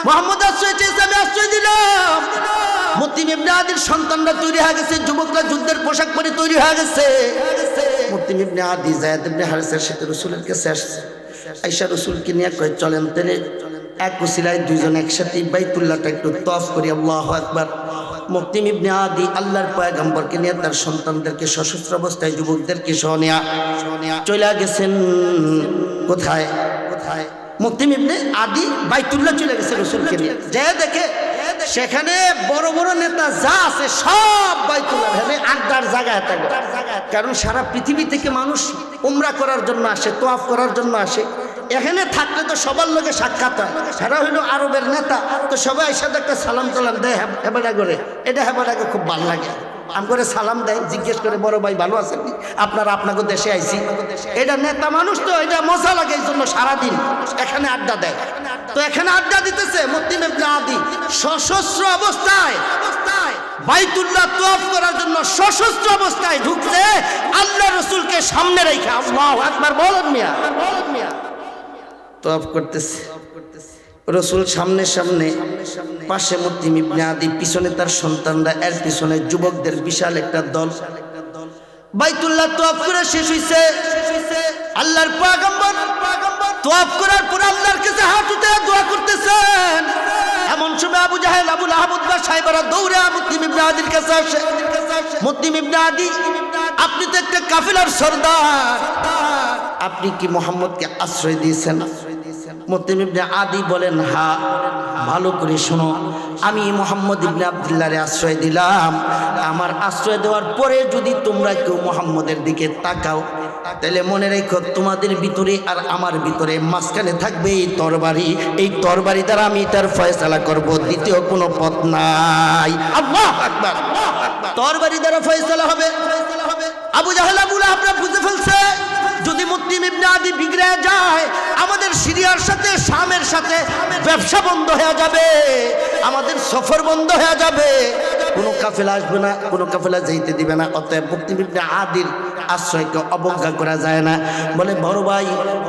মুহাম্মদ আশ্রয় চেয়েছে, আমি আশ্রয় দিলাম। মুতঈম ইবনে আদির সন্তানরা তৈরি হয়ে গেছে, যুবকরা যুদ্ধের পোশাক পরে তৈরি হয়ে গেছে। মুতঈম ইবনে আদি যায়েদ ইবনে হারিসার সাথে রাসূলের কাছে আসছে, আয়েশা রাসূলকে নিয়ে কয় চলেন তাহলে এক উসিলায় দুইজন একসাথে বাইতুল্লাহটা একটু তওয়াফ করি। আল্লাহু আকবার। মুতঈম ইবনে আদি আল্লাহর পয়গম্বরকে নিয়ে তার সন্তানদেরকে সশস্ত্র অবস্থায় যুবকদেরকে সহ নিয়ে চলে গেছেন। কোথায়? মুতঈম ইবনে আদি বাইতুল্লাহ চলে গেছে রাসূলকে নিয়ে, যে দেখে সেখানে বড় বড় নেতা যা আছে সব বাইতুল্লাহ আড্ডার জায়গায় থাকে, কারণ সারা পৃথিবী থেকে মানুষ উমরা করার জন্য আসে, তওয়াফ করার জন্য আসে। এখানে থাকলে তো সবার লোকে সাক্ষাৎ হয়, সারা হইল আরবের নেতা, তো সবাই সাথে একটা সালাম টালাম দেয় হেবাটা করে, এটা হেবাটাকে খুব ভালো লাগে। আম করে সালাম দেয়, জিজ্ঞেস করে বড় ভাই ভালো আছেন, আপনারা আপনাকে দেশে আইছি। এটা নেতা মানুষ তো, এটা মজা লাগে, এই জন্য সারাদিন এখানে আড্ডা দেয়। তো এখানে আড্ডা দিতেছে মুতঈম ইবনে আদি সশস্ত্র অবস্থায় বাইতুল্লাহ তওয়াফ করার জন্য সশস্ত্র অবস্থায় ঢুকছে, আল্লাহ রাসূলকে সামনে রেখে। আল্লাহু আকবার বলেন মিয়া। তওয়াফ করতেছে রাসূল সামনে সামনে, পাশে মুতঈম ইবনে আদি, পিছনে তার সন্তানরা, এর পিছনে যুবকদের বিশাল একটা দল। বাইতুল্লাহ তওয়াফ করে শেষ হইছে। আল্লাহর পয়গম্বর তওয়াফ করার পর আল্লাহর কাছে হাত উঠে দোয়া করতেছেন। এমন সময় আবু জাহেল, আবু লাহাব, উতবা সাহেবরা দৌড়ে মুতঈম ইবনে আদির কাছে আসে। মুতঈম ইবনে আদি, আপনি তো একটা কাফেলার সরদার, আপনি কি মুহাম্মদকে আশ্রয় দিয়েছেন? মুতঈম ইবনে আদি বলেন, হ্যাঁ। ভালো করে শোনো, আমি মুহাম্মদ ইবনে আব্দুল্লাহরে আশ্রয় দিলাম। আমার আশ্রয় দেওয়ার পরে যদি তোমরা কেউ মুহাম্মদের দিকে তাকাও, তাহলে মনে রেখো তোমাদের ভিতরে আর আমার ভিতরে মাঝখানে থাকবে এই তরবারি, এই তরবারি দ্বারা আমি তার ফয়সালা করব, দ্বিতীয় কোনো পথ নাই। আল্লাহু আকবার। তরবারি দ্বারা ফয়সালা হবে। আবু জাহেল, আবু লাহাব বুঝে ফেলছে যদি মুতঈম ইবনে আদি বিগড়ে যায়, আমাদের সিরিয়ার সাথে শামের সাথে ব্যবসা বন্ধ হয়ে যাবে, আমাদের সফর বন্ধ হয়ে যাবে, কোনো কাফেলা আসবে না, কোনো কাফেলা যাইতে দিবে না। অতএব মুতঈম ইবনে আদির আশ্রয়কে অবজ্ঞা করা যায় না। বলে বড় ভাই,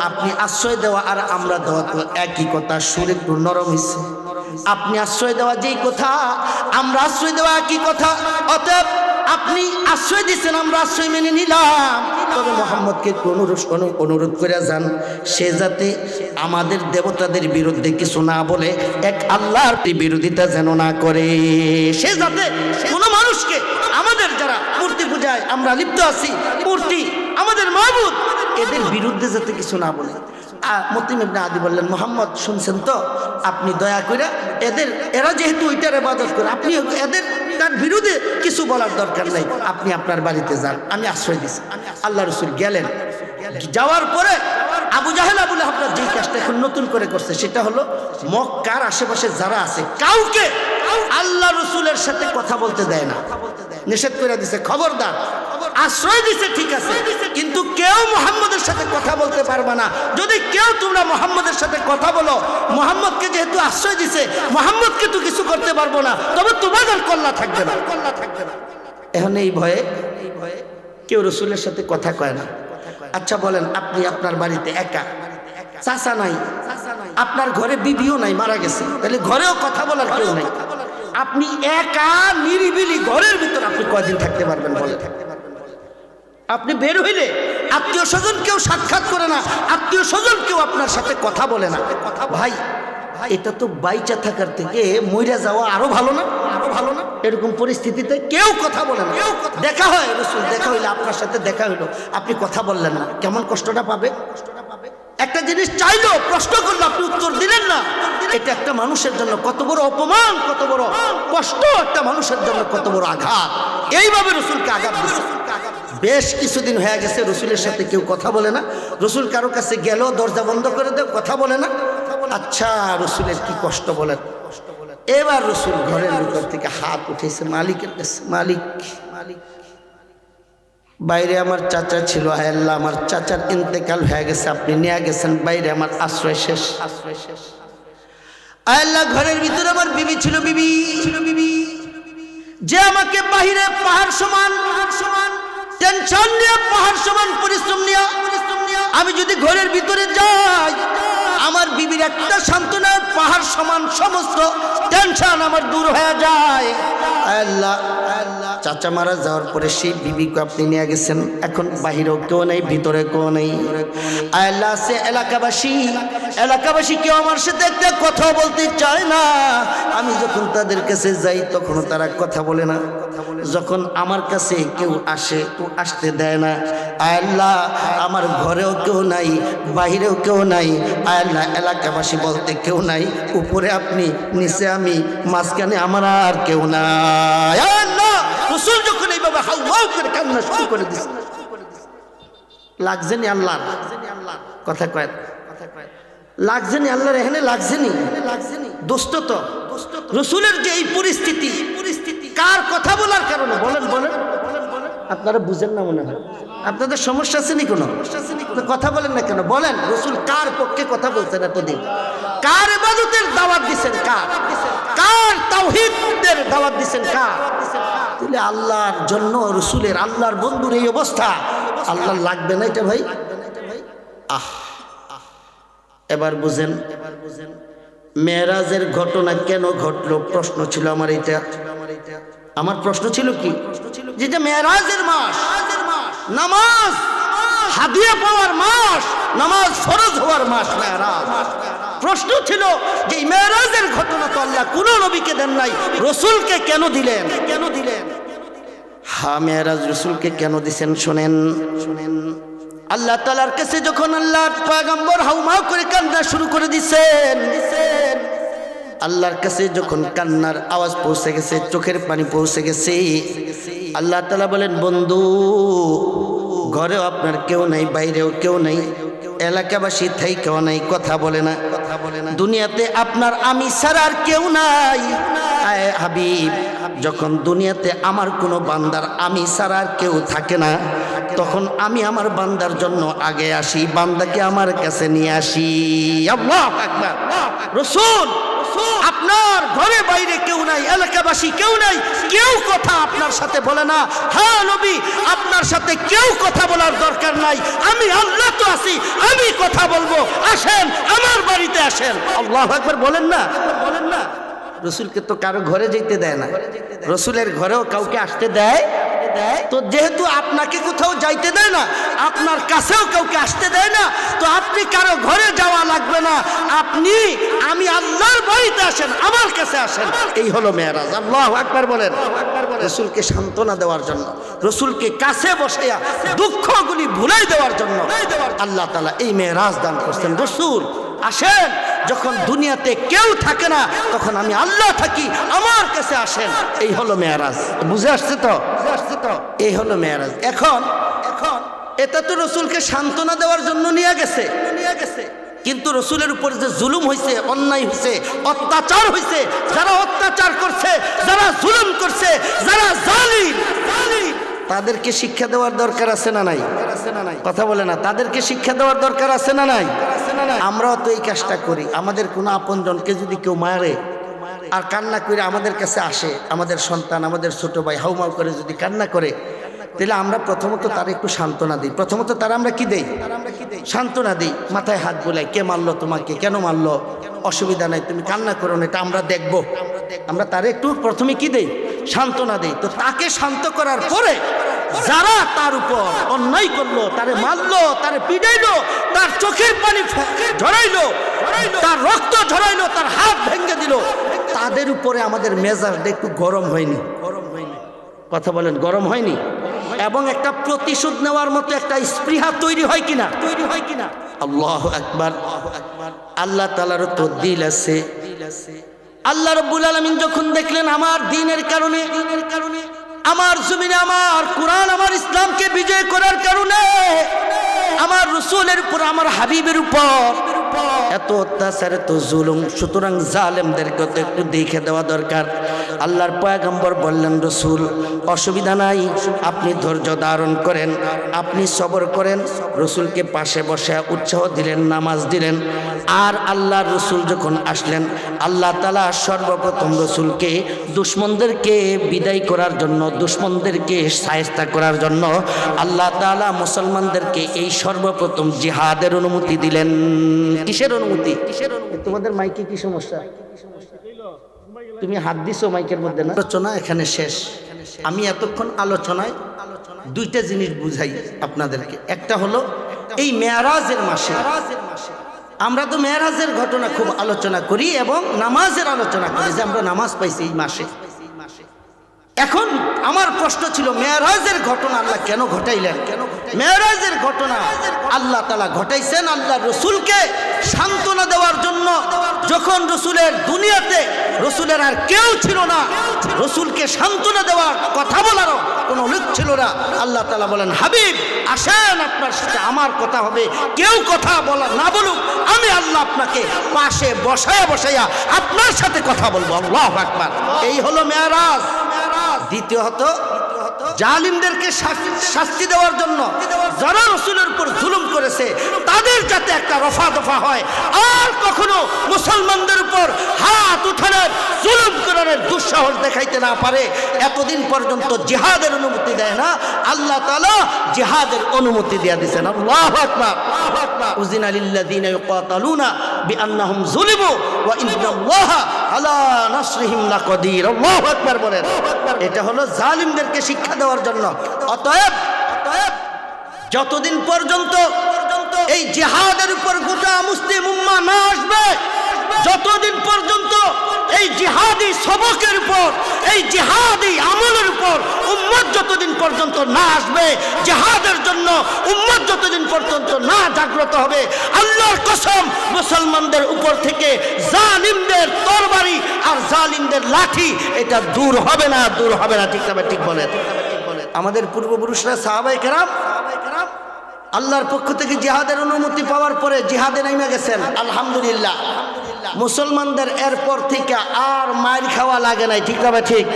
আপনি আশ্রয় দেওয়া আর আমরা দেওয়া তো একই কথা, সুর একটু নরম হয়েছে। আপনি আশ্রয় দেওয়া যেই কথা, আমরা আশ্রয় দেওয়া একই কথা। অতএব আপনি আশ্রয় দিচ্ছেন, আমরা আশ্রয় মেনে নিলাম। তবে মুহাম্মদকে অনুরোধ করে যান, সে যাতে আমাদের দেবতাদের বিরুদ্ধে কিছু না বলে, এক আল্লাহর বিরোধিতা যেন না করে। সে যাতে কোনো মানুষকে, আমাদের যারা মূর্তি পূজায় আমরা লিপ্ত আছি, মূর্তি আমাদের মাবুদ, এদের বিরুদ্ধে যাতে কিছু না বলে। মুতঈম ইবনে আদি বললেন, মুহাম্মদ শুনছেন তো, আপনি দয়া করে এরা যেহেতু ওইটার ইবাদত করে, আপনি এদের তার বিরুদ্ধে কিছু বলার দরকার নাই, আপনি আপনার বাড়িতে যান, আমি আশ্রয় দিচ্ছি। আল্লাহ রাসূল গেলেন, যাওয়ার পরে আবু জাহেল আবু লাহাব যেই কাজটা এখন নতুন করে করছে সেটা হলো মক্কার আশেপাশে যারা আছে কাউকে আল্লাহ রসুলের সাথে কথা বলতে দেয় না, নিষেধ করে দিছে। খবরদার, আশ্রয় দিছে ঠিক আছে, কিন্তু কেউ মুহাম্মদের সাথে কথা বলতে পারবে না। যদি কেউ তোমরা মুহাম্মদের সাথে কথা বলো, মুহাম্মদকে যেহেতু আশ্রয় দিছে, মুহাম্মদকে তো কিছু করতে পারবো না, তবে তোমাদের কল্লা থাকবে না। এখন এই ভয়ে কেউ রসুলের সাথে কথা কয় না। আচ্ছা বলেন, আপনি আপনার বাড়িতে একা, চাচা নাই, আপনার ঘরে বিবিও নাই, মারা গেছে, তাহলে ঘরেও কথা বলার কেউ নাই, আপনি একা নিরিবিলি ঘরের ভিতর আপনি কয়দিন থাকতে পারবেন বলে? আপনি বের হইলে আত্মীয় স্বজন কেউ সাক্ষাৎ করে না, আত্মীয় স্বজন কেউ আপনার সাথে কথা বলে না। ভাই, এটা তো বাইচা থাকার থেকে মইরা যাওয়া আরো ভালো না? আরো ভালো না? এরকম পরিস্থিতিতে কেউ কথা বলে না। দেখা হয় রসুল, দেখা হইলে আপনার সাথে দেখা হইলো, আপনি কথা বললেন না, কেমন কষ্টটা পাবে? একটা জিনিস চাইলো, প্রশ্ন করলো, আপনি উত্তর দিলেন না, এটা একটা মানুষের জন্য কত বড় অপমান, কত বড় কষ্ট, একটা মানুষের জন্য কত বড় আঘাত। এইভাবে রসুলকে আঘাত দিচ্ছে। বেশ কিছুদিন হয়ে গেছে রসুলের সাথে কেউ কথা বলে না। রসুল কারো কাছে গেল, দরজা বন্ধ করে দেও, কথা বলে না। আচ্ছা, রসুলের কি কষ্ট বলেন। এবার রসুল ঘরের ভিতর থেকে হাত উঠেছে মালিকের কাছে, মালিক, বাইরে আমার চাচা ছিল, আল্লাহ আমার চাচার ইন্তেকাল হয়ে গেছে, আপনি নিয়ে গেছেন, বাইরে আমার আশ্রয় শেষ। আল্লাহ ঘরের ভিতরে আমার বিবি ছিল, বিবি যে আমাকে বাহিরে পাহাড় সমান টেনশন নিয়ে, পাহাড় সমান পরিশ্রম নিয়ে আমি যদি ঘরের ভিতরে যাই, আমার বিবির একটা সান্ত্বনা, পাহাড় সমান সমস্ত টেনশন আমার দূর হয়ে যায়। আল্লাহ, চাচা মারা যাওয়ার পরে সেই বিবিকে আপনি নিয়ে গেছেন, এখন বাহিরেও কেউ নেই, ভিতরে কেউ নেই। আল্লাহ, সে এলাকাবাসী কেউ আমার সাথে একটা কথা বলতে চায় না। আমি যখন তাদের কাছে যাই তখনও তারা কথা বলে না, যখন আমার কাছে কেউ আসে তো আসতে দেয় না। আল্লাহ, আমার ঘরেও কেউ নাই, বাহিরেও কেউ নাই। আল্লাহ, এলাকাবাসী বলতে কেউ নাই, উপরে আপনি, নিচে আমি, মাঝখানে আমার আর কেউ নাই। আল্লাহ, রসুল যখন এইভাবে হাউ করে কান্না শুরু করে দিচ্ছে, লাগছে নি আল্লাহর কথা কয়, লাগছে নি আল্লাহর, এখানে লাগছে নি দোস্ত তো রসুলের যে এই পরিস্থিতি, কার কথা বলার কারণে? বলেন বলেন, আপনারা বুঝেন না মনে হয়, আপনাদের সমস্যা আছে নি কোনো? কথা বলেন না কেন? বলেন, রসুল কার পক্ষে কথা বলছেন এতদিন? কার ইবাদতের দাওয়াত দিচ্ছেন? কার তাওহীদের দাওয়াত দিচ্ছেন? কার? তাহলে আল্লাহর জন্য রসুলের, আল্লাহর বন্ধুর এই অবস্থা, আল্লাহ লাগবে না এটা ভাই? এবার বুঝেন মেরাজের ঘটনা কেন ঘটলো? প্রশ্ন ছিল আমার এটা, আমার প্রশ্ন ছিল কি, যে মেরাজের মাস, নামাজ হাদিয়া পাওয়ার মাস, নামাজ ফরজ হওয়ার মাস মেরাজ। প্রশ্ন ছিল যে মেরাজের ঘটনা তো আল্লাহ কোন নবীকে দেন নাই, রসুলকে কেন দিলেন? হ্যাঁ, মেরাজ রসুলকে কেন দিছেন শোনেন। আল্লাহ তাআলার কাছে যখন আল্লাহর পয়গম্বর হাউমাউ করে কান্না শুরু করে দিছেন, আল্লাহর কাছে যখন কান্নার আওয়াজ পৌঁছে গেছে, চোখের পানি পৌঁছে গেছে, আল্লাহ তাআলা বলেন, বন্ধু ঘরেও আপনার কেউ নাই, বাইরেও কেউ নাই, এলাকাবাসী থাই কেউ নাই, কথা বলে না, দুনিয়াতে আপনার আমি ছাড়া আর কেউ নাই। আয় হাবিব, যখন দুনিয়াতে আমার কোনো বান্দার আমি ছাড়া আর কেউ থাকে না, তখন আমি আমার বান্দার জন্য আগে আসি, বান্দাকে আমার কাছে নিয়ে আসি। আল্লাহু আকবার। রাসূল, আপনার ঘরে বাইরে কেউ নাই, এলাকাবাসী কেউ নাই, কেউ কথা আপনার সাথে বলে না। হ্যাঁ নবী, আপনার সাথে কেউ কথা বলার দরকার নাই, আমি আল্লাহ তো আছি, আমি কথা বলবো, আসেন আমার বাড়িতে আসেন। আল্লাহু আকবার বলেন না? রসুলকে তো কারো ঘরে যেতে দেয় না, রসুলের ঘরেও কাউকে আসতে দেয়? তো যেহেতু আপনাকে কোথাও যাইতে দেয় না, আপনার কাছেও কাউকে আসতে দেয় না, তো আপনি কারো ঘরে যাওয়া লাগবে না, আপনি আমি আল্লাহর বাড়িতে আসেন, আমার কাছে আসেন। এই হলো মেরাজ। আল্লাহু আকবার বলেন। রসুলকে সান্ত্বনা দেওয়ার জন্য, রসুলকে কাছে বসাইয়া দুঃখগুলি ভুলাই দেওয়ার জন্য আল্লাহ তাআলা এই মেরাজ দান করছেন। রসুল আসেন, যখন দুনিয়াতে কেউ থাকে না তখন আমি আল্লাহ থাকি, আমার কাছে আসেন। এই হলো মেরাজ। বুঝে আসছে তো? এই হলো মেরাজ। এখন এটা তো রসুলকে সান্ত্বনা দেওয়ার জন্য নিয়ে গেছে। কিন্তু রসুলের উপর যে জুলুম হয়েছে, অন্যায় হয়েছে, অত্যাচার হয়েছে, যারা অত্যাচার করছে, যারা জুলুম করছে, যারা জালিম, তাদেরকে শিক্ষা দেওয়ার দরকার আছে না নাই? কথা বলে না, তাদেরকে শিক্ষা দেওয়ার দরকার আছে না নাই? আমরাও তো এই কাজটা করি। আমাদের কোনো আপনজনকে যদি কেউ মারে আর কান্না করে আমাদের কাছে আসে, আমাদের সন্তান, আমাদের ছোট ভাই হাউমাউ করে যদি কান্না করে, তাহলে আমরা প্রথমত তারা একটু সান্ত্বনা দিই। প্রথমত তারা আমরা কি দেই? সান্ত্বনা দিই, মাথায় হাত বোলাই, কে মারলো তোমাকে, কেন মারলো, অসুবিধা নাই, তুমি কান্না করো না, এটা আমরা দেখবো। আমরা তারা একটু প্রথমে কি দেই? সান্ত্বনা দেই। তো তাকে শান্ত করার পরে যারা তার উপর অন্যায় করলো, তারে মারলো, তারে পিটাইলো, তার চোখের পানি ঝরাইলো, তার রক্ত ঝরাইলো, তার হাত ভেঙে দিল, তাদের উপরে আমাদের মেজাজটা একটু গরম হয়নি? কথা বলেন, গরম হয়নি? এবং একটা প্রতিশোধ নেওয়ার মতো একটা স্পৃহা তৈরি হয় কিনা? আল্লাহু আকবার। আল্লাহ তাআলার তো দিল আছে। আল্লাহ রাব্বুল আলামিন যখন দেখলেন আমার দ্বীনের কারণে, আমার জমিনে আমার কোরআন, আমার ইসলামকে বিজয় করার কারণে আমার রাসূলের উপর, আমার হাবিবের উপর এত অত্যাচার, এত জুলুম, সুতরাং জালেমদেরকে তো একটু দেখে দেওয়া দরকার। আল্লাহর পয়গম্বর বললেন, রসুল অসুবিধা নাই, আপনি ধৈর্য ধারণ করেন, আপনি সবর করেন। রসুলকে পাশে বসে উৎসাহ দিলেন, নামাজ দিলেন। আর আল্লাহর রসুল যখন আসলেন, আল্লাহ তাআলা সর্বপ্রথম রসুলকে দুশমনদেরকে বিদায় করার জন্য, দুশমনদেরকে শায়েস্তা করার জন্য আল্লাহ তাআলা মুসলমানদেরকে এই সর্বপ্রথম জিহাদের অনুমতি দিলেন। কিসের অনুমতি? তোমাদের মাইকে কি সমস্যা? তুমি হাত দিছো মাইকের মধ্যে না? আলোচনা এখানে শেষ। আমি এতক্ষণ আলোচনায় দুইটা জিনিস বুঝাই আপনাদেরকে। একটা হলো এই মেরাজের মাসে আমরা তো মেরাজের ঘটনা খুব আলোচনা করি এবং নামাজের আলোচনা করি যে আমরা নামাজ পাইছি এই মাসে। এখন আমার প্রশ্ন ছিল, মেরাজের ঘটনা আল্লাহ কেন ঘটাইলেন? মেরাজের ঘটনা আল্লাহ তাআলা ঘটাইছেন আল্লাহ রসুলকে সান্ত্বনা দেওয়ার জন্য। যখন রসুলের দুনিয়াতে রসুলের আর কেউ ছিল না, রসুলকে সান্ত্বনা দেওয়ার, কথা বলারও কোনো লোক ছিল না, আল্লাহ তাআলা বলেন, হাবিব আসেন, আপনার সাথে আমার কথা হবে, কেউ কথা বলা না বলুক, আমি আল্লাহ আপনাকে পাশে বসাইয়া আপনার সাথে কথা বলবো। আল্লাহু আকবার। এই হলো মেরাজ। দ্বিতীয়ত জালিমদেরকে শাস্তি দেওয়ার জন্য, যারা রসুলের উপর জুলুম করেছে তাদের যাতে একটা রফা দফা হয়, আর কখনো মুসলমানদের উপর হাত উঠানোর, জুলুম করার দুঃসাহস দেখাইতে না পারে। এতদিন পর্যন্ত জিহাদের অনুমতি দেয় না, আল্লাহ তাআলা জিহাদের অনুমতি দিয়ে দিয়েছেন। আল্লাহু আকবার। উযিনা লিল্লাযিনা ইউকাতালুনা বিআন্নাহুম যুলিমু ওয়া ইন্নাল্লাহা আলা নাসরিহিম লাকাদির। আল্লাহু আকবার বলেন। এটা হলো জালিমদেরকে শিক্ষা দেওয়ার জন্য। অতএব যতদিন পর্যন্ত এই জিহাদের উপর গোটা মুসলিম উম্মাহ না আসবে, যতদিন পর্যন্ত এই জিহাদি সবকের উপর, এই জিহাদি আমলের উপর উম্মত যতদিন পর্যন্ত না আসবে, জিহাদের জন্য উম্মত যতদিন পর্যন্ত না জাগ্রত হবে, আল্লাহর কসম মুসলমানদের উপর থেকে জালিমদের তরবারি আর জালিমদের লাঠি এটা দূর হবে না, দূর হবে না। ঠিক তবে ঠিক বলেন। আমাদের পূর্বপুরুষরা সাহাবায়ে কেরাম আল্লাহর পক্ষ থেকে জিহাদের অনুমতি পাওয়ার পরে জিহাদে নেমে গেছেন। আলহামদুলিল্লাহ। মুসলমানদের এরপর থেকে আর মার খাওয়া লাগে নাই। ঠিক তবে ঠিক।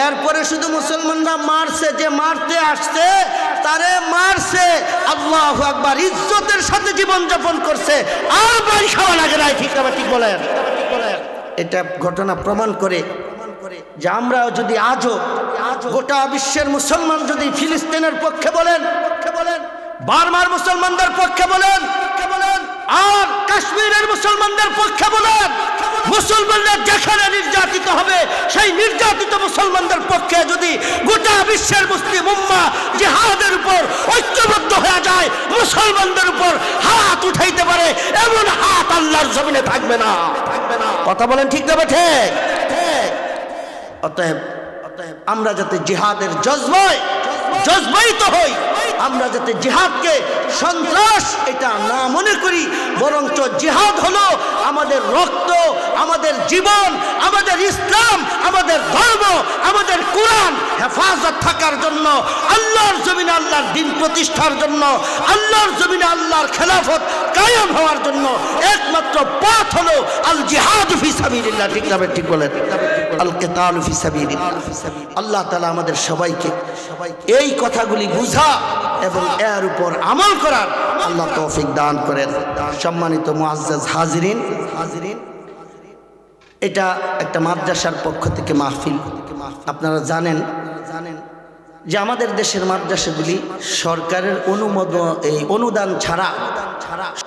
এরপরে শুধু মুসলমানরা মারছে, যে মারতে আসছে তারে মারছে, আল্লাহু আকবার, ইজ্জতের সাথে জীবন যাপন করছে, আর মার খাওয়া লাগে নাই। ঠিক তবে ঠিক বলেন। এটা ঘটনা প্রমাণ করে যে আমরা যদি আজও গোটা বিশ্বের মুসলমান যদি ফিলিস্তিনের পক্ষে বলেন, বার্মার মুসলমানদের পক্ষে বলেন, আর কাশ্মীরের মুসলমানদের পক্ষে বলেন, মুসলমানরা যেখানে নির্যাতিত হবে সেই নির্যাতিত মুসলমানদের পক্ষে যদি গোটা বিশ্বের মুসলিম উম্মাহ জিহাদের উপর ঐক্যবদ্ধ হয়ে যায়, মুসলমানদের উপর হাত উঠাইতে পারে, এমন হাত আল্লাহর জমিনে থাকবে না। কথা বলেন ঠিক না ঠিক? অতএব আমরা যাতে জিহাদের জজবায় জজবায়িত হই, আমরা যাতে জিহাদকে সন্ত্রাস এটা না মনে করি, বরঞ্চ জিহাদ হলো আমাদের রক্ত, আমাদের জীবন, আমাদের ইসলাম, আমাদের ধর্ম, আমাদের কোরআন হেফাজত থাকার জন্য, আল্লাহর জমিনে আল্লাহর দ্বীন প্রতিষ্ঠার জন্য, আল্লাহর জমিনে আল্লাহর খেলাফত কায়েম হওয়ার জন্য একমাত্র পথ হলো আল জিহাদ ফি সাবিলিল্লাহ। ঠিক না? ঠিক বলেন, আল কিতাল ফি সাবিলিল্লাহ। আল্লাহ তাআলা আমাদের সবাইকে এই কথাগুলি বুঝা এবং এর উপর আমল করার আল্লাহ তৌফিক দান করেন। সম্মানিত মুআজ্জাজ হাজিরিন, এটা একটা মাদ্রাসার পক্ষ থেকে মাহফিল। আপনারা জানেন যে আমাদের দেশের মাদ্রাসাগুলি সরকারের অনুদান ছাড়া